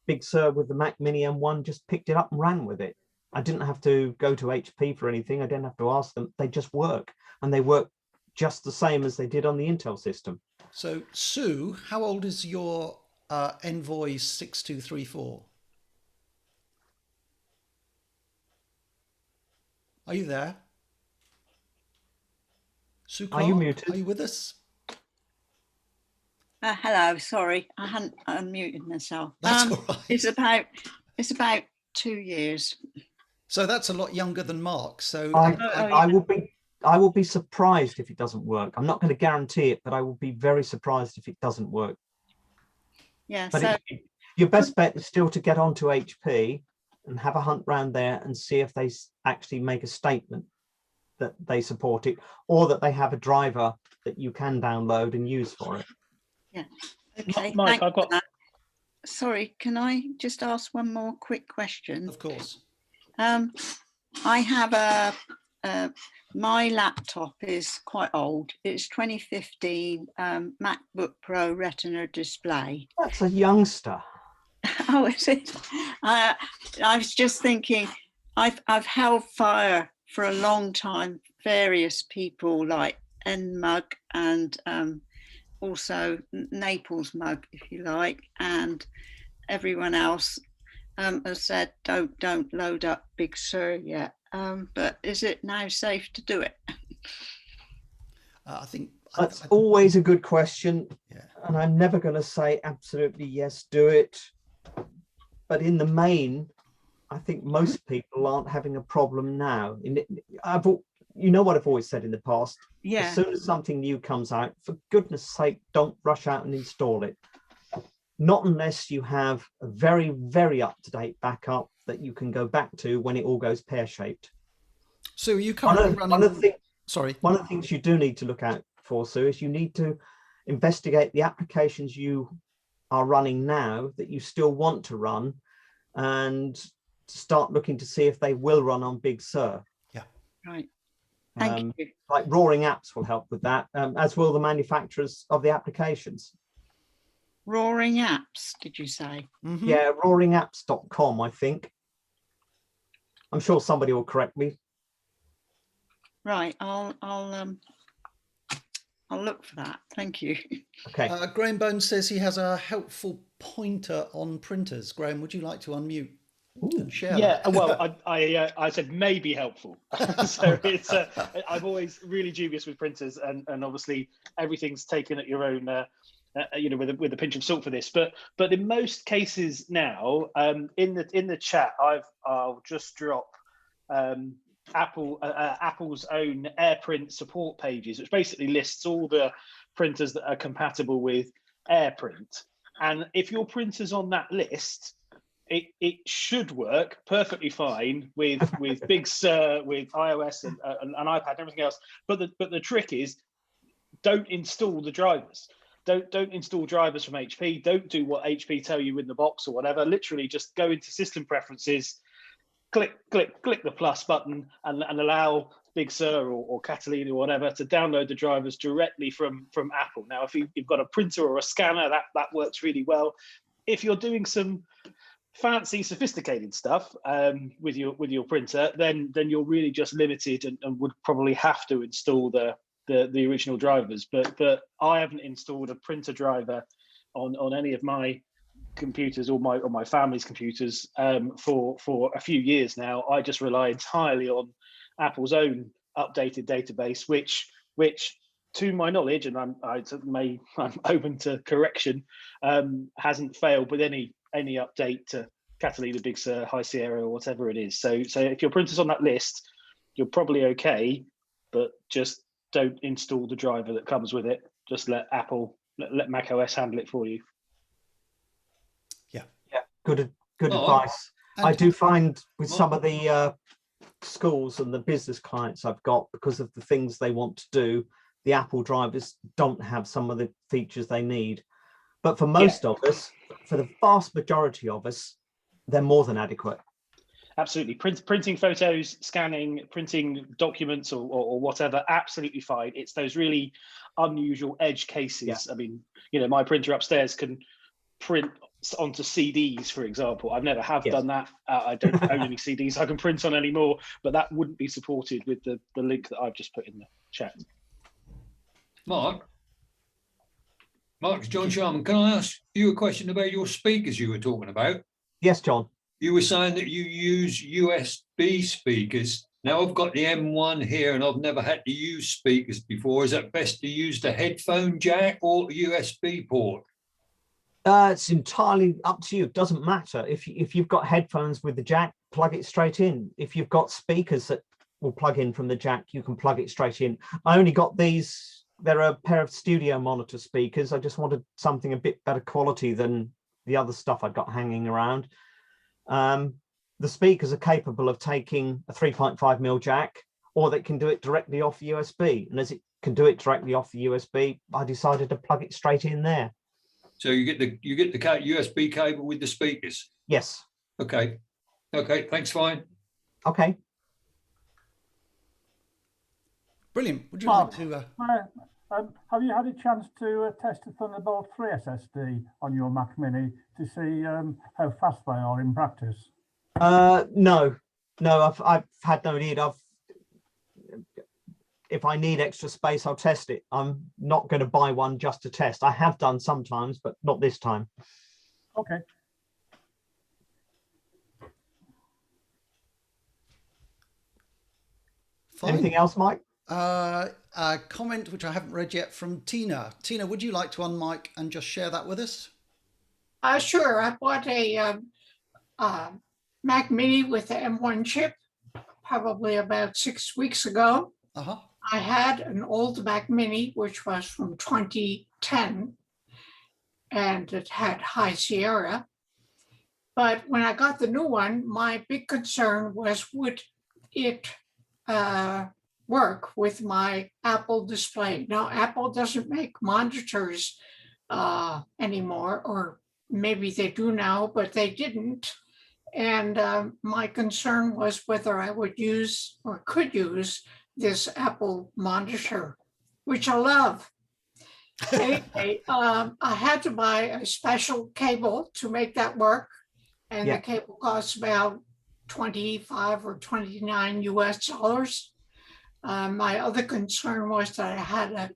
Big Sur with the Mac Mini M1 just picked it up and ran with it. I didn't have to go to HP for anything. I didn't have to ask them. They just work, and they work just the same as they did on the Intel system. So, Sue, how old is your Envoy 6234? Are you there? Sue Clark, are you muted? Are you with us? Hello, sorry, I hadn't unmuted myself. That's all right. It's about 2 years. So that's a lot younger than Mark. So I will be surprised if it doesn't work. I'm not going to guarantee it, but I will be very surprised if it doesn't work. Yeah. But so your best bet is still to get onto HP and have a hunt round there and see if they actually make a statement that they support it, or that they have a driver that you can download and use for it. Yeah. Okay. Mike, I've got. Sorry, can I just ask one more quick question? Of course. I have my laptop is quite old. It's 2015 MacBook Pro Retina display. That's a youngster. Oh, is it? I was just thinking, I've held fire for a long time. Various people like NMUG and also Naples Mug, if you like, and everyone else has said don't load up Big Sur yet. But is it now safe to do it? I think that's always a good question. Yeah. And I'm never going to say absolutely yes, do it. But in the main, I think most people aren't having a problem now. You know what I've always said in the past. Yeah. As soon as something new comes out, for goodness sake, don't rush out and install it. Not unless you have a very, very up-to-date backup that you can go back to when it all goes pear-shaped. So are you currently running? One of the things you do need to look out for, Sue, is you need to investigate the applications you are running now that you still want to run, and start looking to see if they will run on Big Sur. Yeah. Right. Thank you. Like Roaring Apps will help with that, as will the manufacturers of the applications. Roaring Apps, did you say? Mm-hmm. Yeah, roaringapps.com, I think. I'm sure somebody will correct me. Right, I'll look for that. Thank you. Okay. Graham Bones says he has a helpful pointer on printers. Graham, would you like to unmute and share? Yeah, that? well, I said maybe helpful. So it's I'm always really dubious with printers, and obviously everything's taken at your own. With a pinch of salt for this, but in most cases now, in the chat, I'll just drop Apple's own AirPrint support pages, which basically lists all the printers that are compatible with AirPrint. And if your printer's on that list, it should work perfectly fine with Big Sur, with iOS and iPad and everything else. But the trick is, don't install the drivers. don't install drivers from HP. Don't do what HP tell you in the box or whatever. Literally just go into system preferences, click the plus button, and allow Big Sur or Catalina or whatever to download the drivers directly from Apple. Now, if you've got a printer or a scanner, that works really well. If you're doing some fancy, sophisticated stuff with your printer, then you're really just limited and would probably have to install the original drivers. But I haven't installed a printer driver on any of my computers or my family's computers for a few years now. I just rely entirely on Apple's own updated database, which to my knowledge, and I'm open to correction, hasn't failed with any update to Catalina, Big Sur, High Sierra, or whatever it is. So if your printer's on that list, you're probably okay, but just don't install the driver that comes with it. Just let Mac OS handle it for you. Yeah, good advice. I do find with some of the schools and the business clients I've got, because of the things they want to do, the Apple drivers don't have some of the features they need. But for most of us, for the vast majority of us, they're more than adequate. Absolutely. Printing photos, scanning, printing documents or whatever, absolutely fine. It's those really unusual edge cases. Yeah. I mean, my printer upstairs can print onto CDs, for example. I've never done that. I don't own any CDs I can print on anymore, but that wouldn't be supported with the link that I've just put in the chat. Mark, it's John Sharman. Can I ask you a question about your speakers you were talking about? Yes, John. You were saying that you use USB speakers. Now I've got the M1 here and I've never had to use speakers before. Is it best to use the headphone jack or USB port? It's entirely up to you. It doesn't matter. If you've got headphones with the jack, plug it straight in. If you've got speakers that will plug in from the jack, you can plug it straight in. I only got these. They're a pair of studio monitor speakers. I just wanted something a bit better quality than the other stuff I've got hanging around. The speakers are capable of taking a 3.5mm jack, or they can do it directly off the USB. And as it can do it directly off the USB, I decided to plug it straight in there. So you get the USB cable with the speakers? Yes. Okay, thanks, fine. Okay. Brilliant. Would you like to... have you had a chance to test a Thunderbolt 3 SSD on your Mac Mini to see how fast they are in practice? No, I've had no need. If I need extra space, I'll test it. I'm not going to buy one just to test. I have done sometimes, but not this time. Okay. Fine. Anything else, Mike? A comment which I haven't read yet from Tina. Tina, would you like to unmic and just share that with us? Sure. I bought a Mac Mini with the M1 chip probably about 6 weeks ago. Uh-huh. I had an old Mac Mini, which was from 2010, and it had High Sierra. But when I got the new one, my big concern was, would it work with my Apple display? Now, Apple doesn't make monitors anymore, or maybe they do now, but they didn't. And my concern was whether I would use or could use this Apple monitor, which I love. Anyway, I had to buy a special cable to make that work. And the cable costs about 25 or 29 US. My other concern was that I had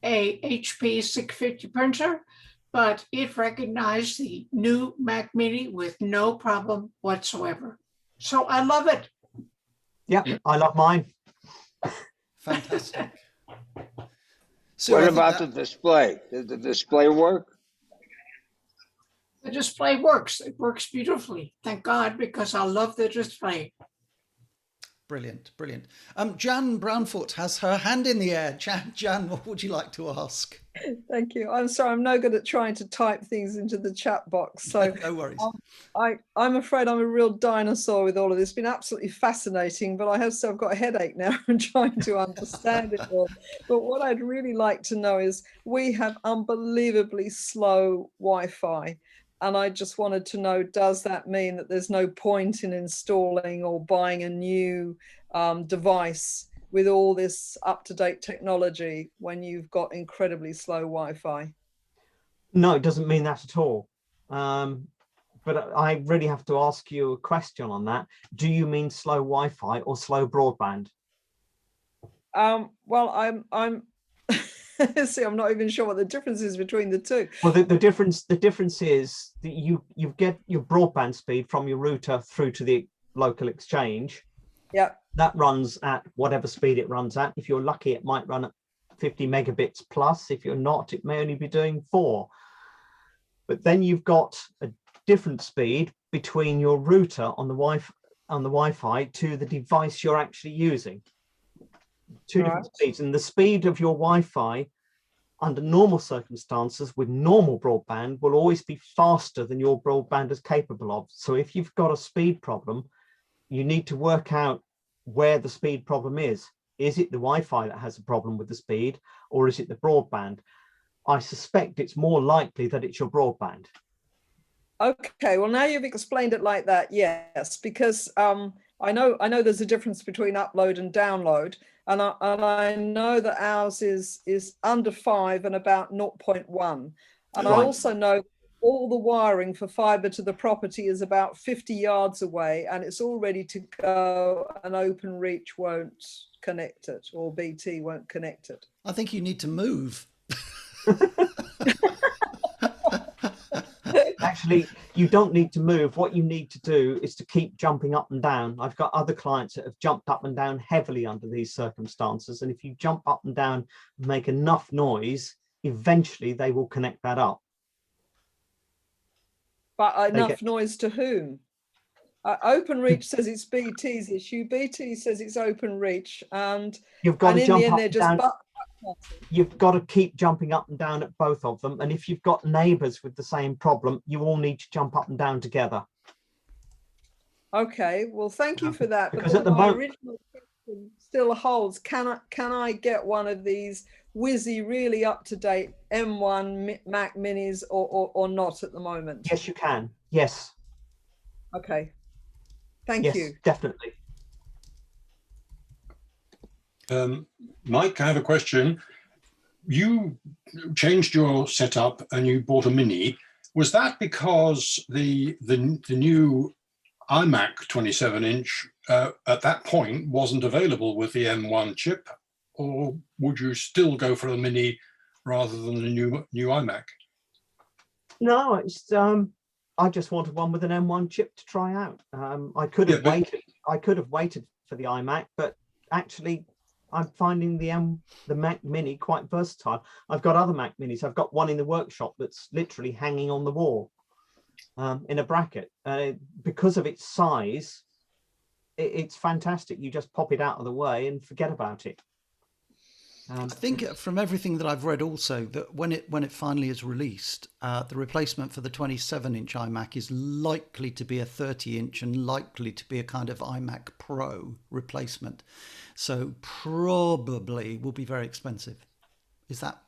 a HP 650 printer, but it recognized the new Mac Mini with no problem whatsoever. So I love it. Yeah, I love mine. Fantastic. So what about the display? Does the display work? The display works. It works beautifully. Thank God, because I love the display. Brilliant, brilliant. Jan Brownfoot has her hand in the air. Jan, what would you like to ask? Thank you. I'm sorry, I'm no good at trying to type things into the chat box. So no worries. I'm afraid I'm a real dinosaur with all of this. It's been absolutely fascinating, but I have so I've got a headache now and trying to understand it all. But what I'd really like to know is we have unbelievably slow Wi-Fi. And I just wanted to know, does that mean that there's no point in installing or buying a new device with all this up-to-date technology when you've got incredibly slow Wi-Fi? No, it doesn't mean that at all. But I really have to ask you a question on that. Do you mean slow Wi-Fi or slow broadband? Well, I'm see, I'm not even sure what the difference is between the two. Well, the difference is that you get your broadband speed from your router through to the local exchange. Yeah. That runs at whatever speed it runs at. If you're lucky, it might run at 50 megabits plus. If you're not, it may only be doing 4. But then you've got a different speed between your router on the Wi-Fi to the device you're actually using. Two different speeds, and the speed of your Wi-Fi under normal circumstances with normal broadband will always be faster than your broadband is capable of. So if you've got a speed problem, you need to work out where the speed problem is. Is it the Wi-Fi that has a problem with the speed, or is it the broadband? I suspect it's more likely that it's your broadband. Okay, well, now you've explained it like that, yes, because I know there's a difference between upload and download, and I know that ours is under 5 and about 0.1. And I also know all the wiring for fiber to the property is about 50 yards away, and it's all ready to go, and OpenReach won't connect it, or BT won't connect it. I think you need to move. Actually, you don't need to move. What you need to do is to keep jumping up and down. I've got other clients that have jumped up and down heavily under these circumstances. And if you jump up and down and make enough noise, eventually they will connect that up. But enough noise to whom? OpenReach says it's BT's issue. BT says it's OpenReach, and you've got to in jump the end up they're and just down. You've got to keep jumping up and down at both of them. And if you've got neighbours with the same problem, you all need to jump up and down together. Okay, well, thank you for that. Because but at the my moment, original question still holds. Can I get one of these whizzy, really up-to-date M1 Mac Minis or not at the moment? yes, you can. Yes. Okay. Thank you. Yes, definitely. Mike, I have a question. You changed your setup and you bought a Mini. Was that because the new iMac 27-inch at that point wasn't available with the M1 chip, or would you still go for a Mini rather than the new iMac? No, it's I just wanted one with an M1 chip to try out. I could have waited. I could have waited for the iMac, but actually, I'm finding the Mac Mini quite versatile. I've got other Mac Minis. I've got one in the workshop that's literally hanging on the wall in a bracket. Because of its size, it's fantastic. You just pop it out of the way and forget about it. I think from everything that I've read also that when it finally is released, the replacement for the 27-inch iMac is likely to be a 30-inch and likely to be a kind of iMac Pro replacement. So probably will be very expensive. Is that?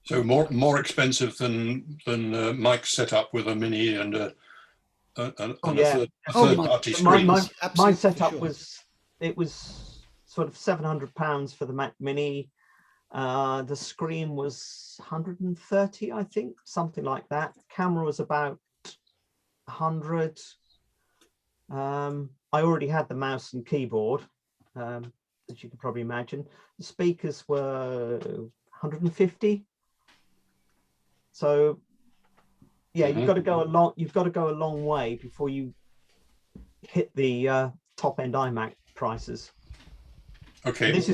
So more expensive than Mike's setup with a Mini and a third-party screen. My setup was sort of £700 for the Mac Mini. The screen was 130, I think, something like that. Camera was about 100. I already had the mouse and keyboard, as you can probably imagine. The speakers were 150. So yeah, you've got to go a long. You've got to go a long way before you hit the top end iMac prices. Okay. This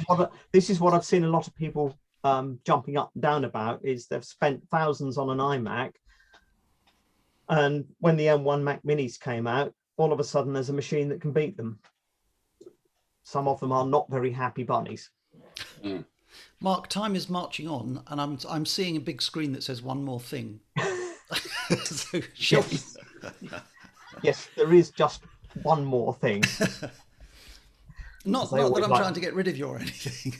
is what I've seen a lot of people jumping up and down about, is they've spent thousands on an iMac, and when the M1 Mac Minis came out, all of a sudden there's a machine that can beat them. some of them are not very happy bunnies. Mark, time is marching on, and I'm seeing a big screen that says one more thing. So, yes. Yes, there is just one more thing. Not that I'm trying to get rid of you or anything.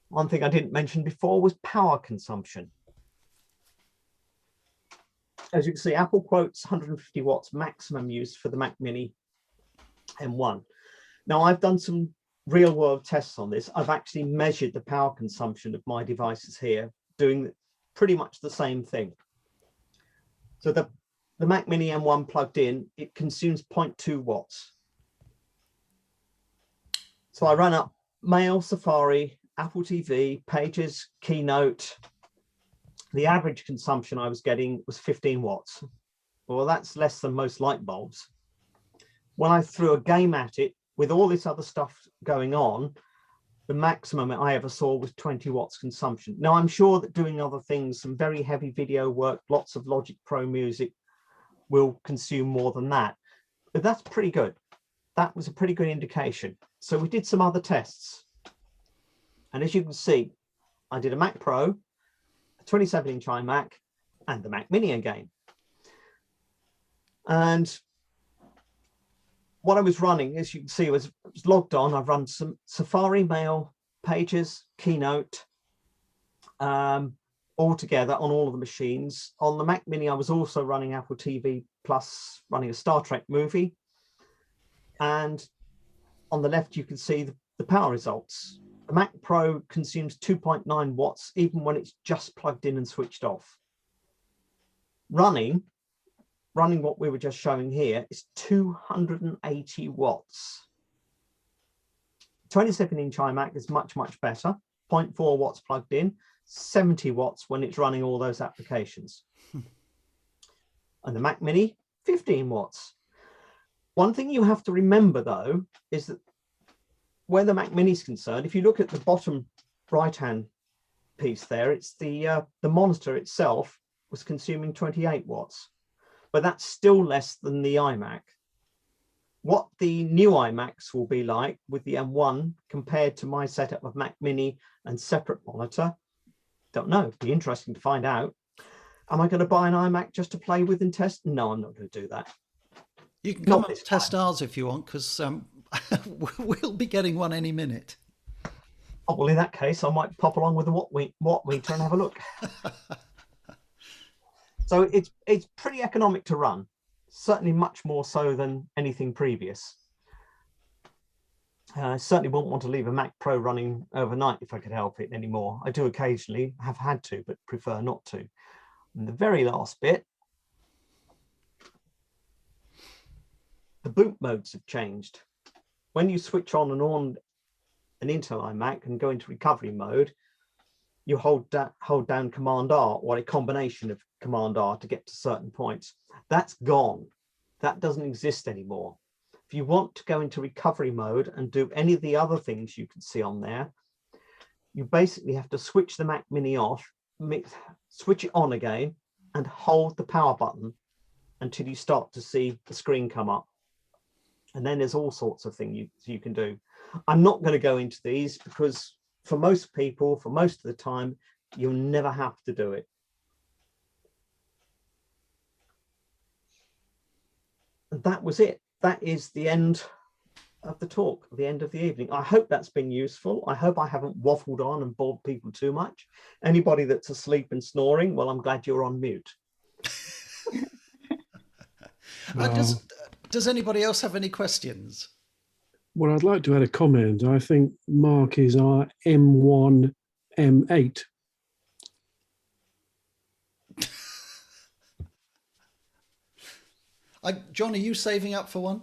One thing I didn't mention before was power consumption. As you can see, Apple quotes 150 watts maximum use for the Mac Mini M1. Now, I've done some real world tests on this. I've actually measured the power consumption of my devices here, doing pretty much the same thing. So the Mac Mini M1 plugged in, it consumes 0.2 watts. So I run up Mail, Safari, Apple TV, Pages, Keynote. The average consumption I was getting was 15 watts. Well, that's less than most light bulbs. When I threw a game at it, with all this other stuff going on, the maximum I ever saw was 20 watts consumption. Now, I'm sure that doing other things, some very heavy video work, lots of Logic Pro music, will consume more than that. But that's pretty good. That was a pretty good indication. So we did some other tests. And as you can see, I did a Mac Pro, a 27-inch iMac, and the Mac Mini again. And what I was running, as you can see, was logged on. I've run some Safari, Mail, Pages, Keynote, all together on all of the machines. On the Mac Mini, I was also running Apple TV Plus, running a Star Trek movie. And on the left, you can see the power results. The Mac Pro consumes 2.9 watts, even when it's just plugged in and switched off. Running what we were just showing here is 280 watts. 27-inch iMac is much, much better. 0.4 watts plugged in, 70 watts when it's running all those applications. And the Mac Mini, 15 watts. One thing you have to remember, though, is that where the Mac Mini is concerned, if you look at the bottom right-hand piece there, it's the monitor itself was consuming 28 watts. But that's still less than the iMac. What the new iMacs will be like with the M1 compared to my setup of Mac Mini and separate monitor, don't know. It'd be interesting to find out. Am I going to buy an iMac just to play with and test? No, I'm not going to do that. You can come and test ours if you want, because we'll be getting one any minute. Oh, well, in that case, I might pop along with the watt meter and have a look. So it's pretty economic to run, certainly much more so than anything previous. I certainly wouldn't want to leave a Mac Pro running overnight if I could help it anymore. I do occasionally, have had to, but prefer not to. And the very last bit, the boot modes have changed. When you switch on an Intel iMac and go into recovery mode, you hold down Command R, or a combination of Command R to get to certain points. That's gone. That doesn't exist anymore. If you want to go into recovery mode and do any of the other things you can see on there, you basically have to switch the Mac Mini off, switch it on again, and hold the power button until you start to see the screen come up. And then there's all sorts of things you can do. I'm not going to go into these because for most people, for most of the time, you'll never have to do it. And that was it. That is the end of the talk, the end of the evening. I hope that's been useful. I hope I haven't waffled on and bored people too much. Anybody that's asleep and snoring, well, I'm glad you're on mute. Does anybody else have any questions? Well, I'd like to add a comment. I think Mark is our M1 M8. John, are you saving up for one?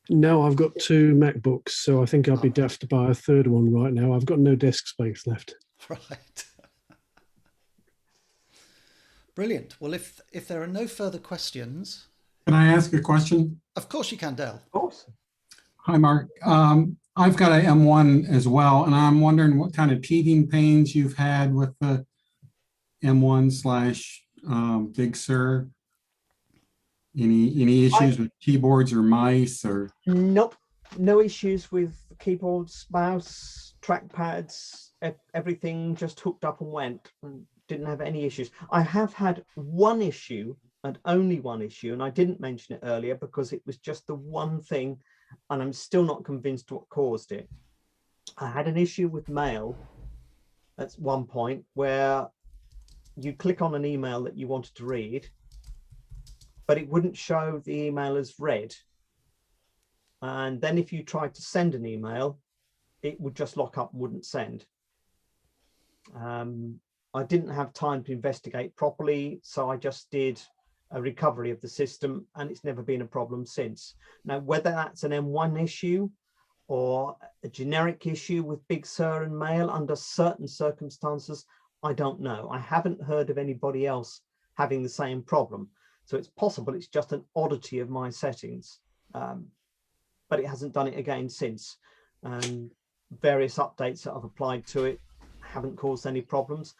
No, I've got 2 MacBooks, so I think I'll be daft to buy a third one right now. I've got no desk space left. Right. Brilliant. Well, if there are no further questions... Can I ask a question? Of course you can, Dale. Of course. Hi, Mark. I've got an M1 as well, and I'm wondering what kind of teething pains you've had with the M1 / Big Sur. Any issues with keyboards or mice or? Nope, no issues with keyboards, mouse, trackpads, everything just hooked up and went, and didn't have any issues. I have had one issue, and only one issue, and I didn't mention it earlier because it was just the one thing, and I'm still not convinced what caused it. I had an issue with mail at one point where you click on an email that you wanted to read, but it wouldn't show the email as read. And then if you tried to send an email, it would just lock up and wouldn't send. I didn't have time to investigate properly, so I just did a recovery of the system, and it's never been a problem since. Now, whether that's an M1 issue or a generic issue with Big Sur and Mail under certain circumstances, I don't know. I haven't heard of anybody else having the same problem. So it's possible it's just an oddity of my settings, but it hasn't done it again since. And various updates that I've applied to it haven't caused any problems.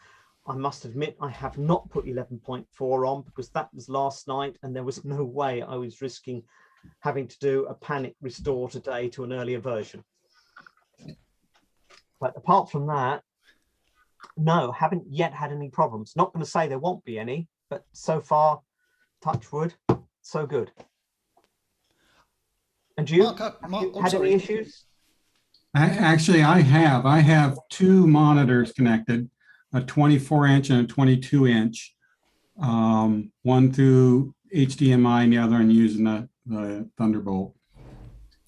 I must admit, I have not put 11.4 on because that was last night and there was no way I was risking having to do a panic restore today to an earlier version. But apart from that, no, haven't yet had any problems. Not going to say there won't be any, but so far, touch wood, so good. And you, Mark, had any issues? Actually, I have two monitors connected, a 24-inch and a 22-inch, one through HDMI and the other one using the Thunderbolt.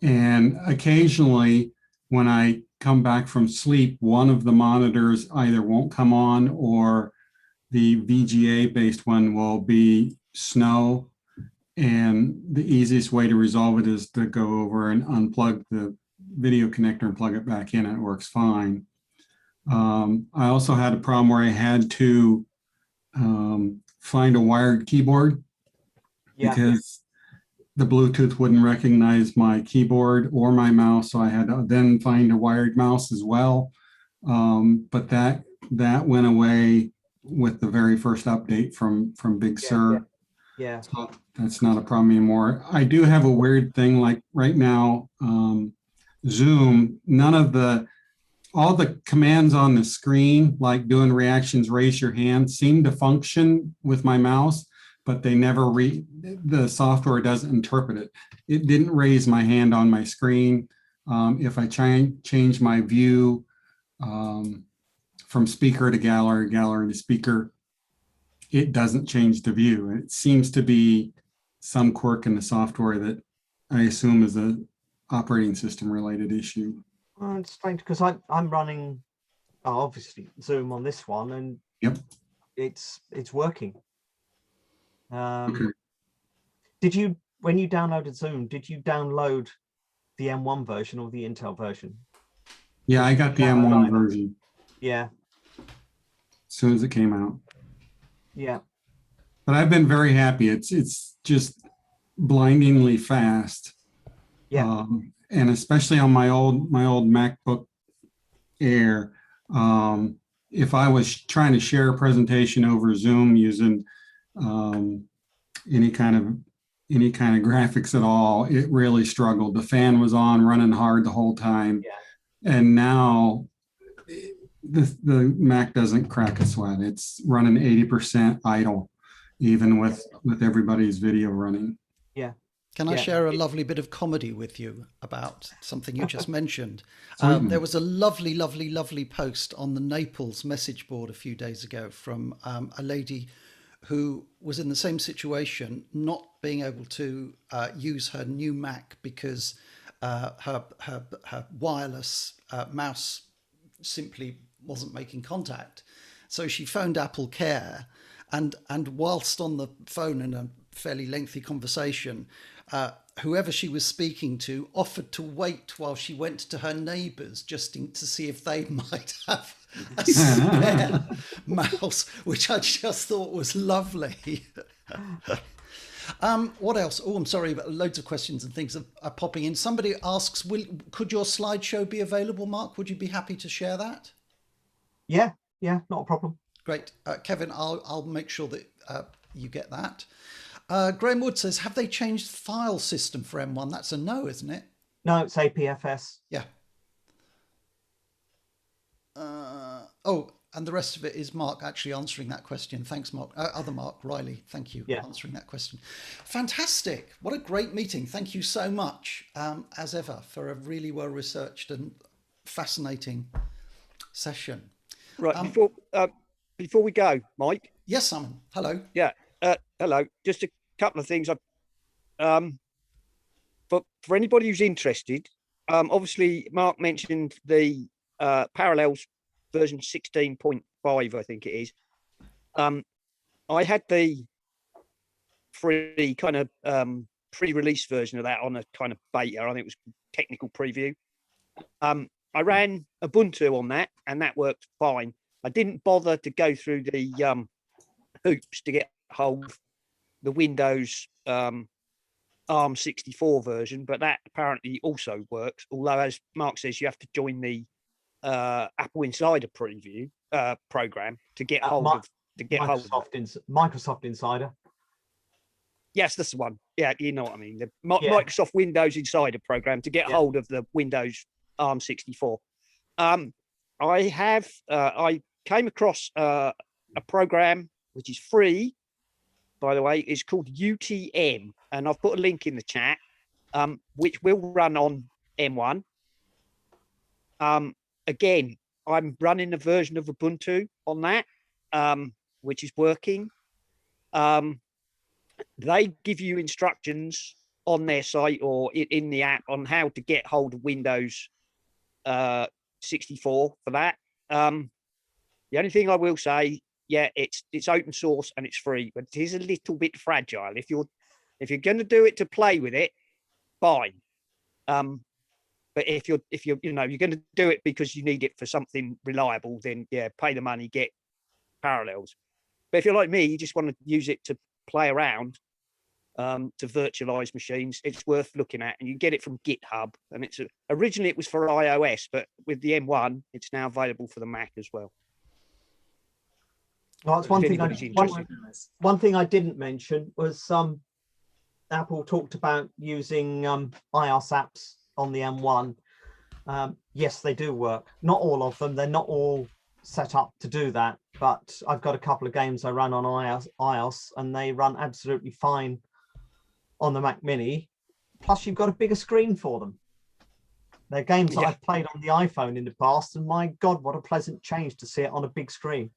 And occasionally, when I come back from sleep, one of the monitors either won't come on or the VGA-based one will be snow. And the easiest way to resolve it is to go over and unplug the video connector and plug it back in, and it works fine. I also had a problem where I had to find a wired keyboard because the Bluetooth wouldn't recognize my keyboard or my mouse, so I had to then find a wired mouse as well. But that went away with the very first update from Big Sur. Yeah. So that's not a problem anymore. I do have a weird thing, like right now, Zoom, all the commands on the screen, like doing reactions, raise your hand, seem to function with my mouse, but they never the software doesn't interpret it. It didn't raise my hand on my screen. If I change my view from speaker to gallery, gallery to speaker, it doesn't change the view. It seems to be some quirk in the software that I assume is a operating system related issue. Well, it's strange because I'm running obviously Zoom on this one, and it's working. Okay. Did you, when you downloaded Zoom, did you download the M1 version or the Intel version? Yeah, I got the M1 version. Yeah. As soon as it came out. Yeah. But I've been very happy. It's just blindingly fast. Yeah. And especially on my old MacBook Air, if I was trying to share a presentation over Zoom using any kind of graphics at all, it really struggled. The fan was on, running hard the whole time. Yeah. And now the Mac doesn't crack a sweat. It's running 80% idle, even with everybody's video running. Yeah. Can I share a lovely bit of comedy with you about something you just mentioned? There was a lovely, lovely, lovely post on the Naples message board a few days ago from a lady who was in the same situation, not being able to use her new Mac because her wireless mouse simply wasn't making contact. So she phoned Apple Care, and whilst on the phone in a fairly lengthy conversation, whoever she was speaking to offered to wait while she went to her neighbours just to see if they might have a spare mouse, which I just thought was lovely. What else? Oh, I'm sorry, but loads of questions and things are popping in. Somebody asks, could your slideshow be available, Mark? Would you be happy to share that? Yeah, not a problem. Great. Kevin, I'll make sure that you get that. Graham Wood says, have they changed the file system for M1? That's a no, isn't it? No, it's APFS. Yeah. Oh, and the rest of it is Mark actually answering that question. Thanks, Mark. Other Mark, Riley, thank you for answering that question. Fantastic. What a great meeting. Thank you so much, as ever, for a really well-researched and fascinating session. Right, before we go, Mike. Yes, Simon. Hello. Yeah, hello. Just a couple of things. For anybody who's interested, obviously Mark mentioned the Parallels version 16.5, I think it is. I had the free kind of pre-release version of that on a kind of beta. I think it was technical preview. I ran Ubuntu on that, and that worked fine. I didn't bother to go through the hoops to get hold of the Windows ARM64 version, but that apparently also works. Although, as Mark says, you have to join the Apple Insider preview program to get hold of Microsoft Insider. Yes, that's the one. Yeah, you know what I mean. The Microsoft Windows Insider program to get hold of the Windows ARM64. I came across a program which is free, by the way. It's called UTM, and I've put a link in the chat, which will run on M1. Again, I'm running a version of Ubuntu on that, which is working. They give you instructions on their site or in the app on how to get hold of Windows 64 for that. The only thing I will say, it's open source and it's free, but it is a little bit fragile. If you're going to do it to play with it, fine. But if you're going to do it because you need it for something reliable, then pay the money, get Parallels. But if you're like me, you just want to use it to play around, to virtualize machines, it's worth looking at, and you get it from GitHub. And it's originally it was for iOS, but with the M1, it's now available for the Mac as well. Well, that's one thing I didn't mention was Apple talked about using iOS apps on the M1. Yes, they do work. Not all of them. They're not all set up to do that, but I've got a couple of games I run on iOS and they run absolutely fine on the Mac Mini. Plus, you've got a bigger screen for them. They're games that I've played on the iPhone in the past, and my God, what a pleasant change to see it on a big screen.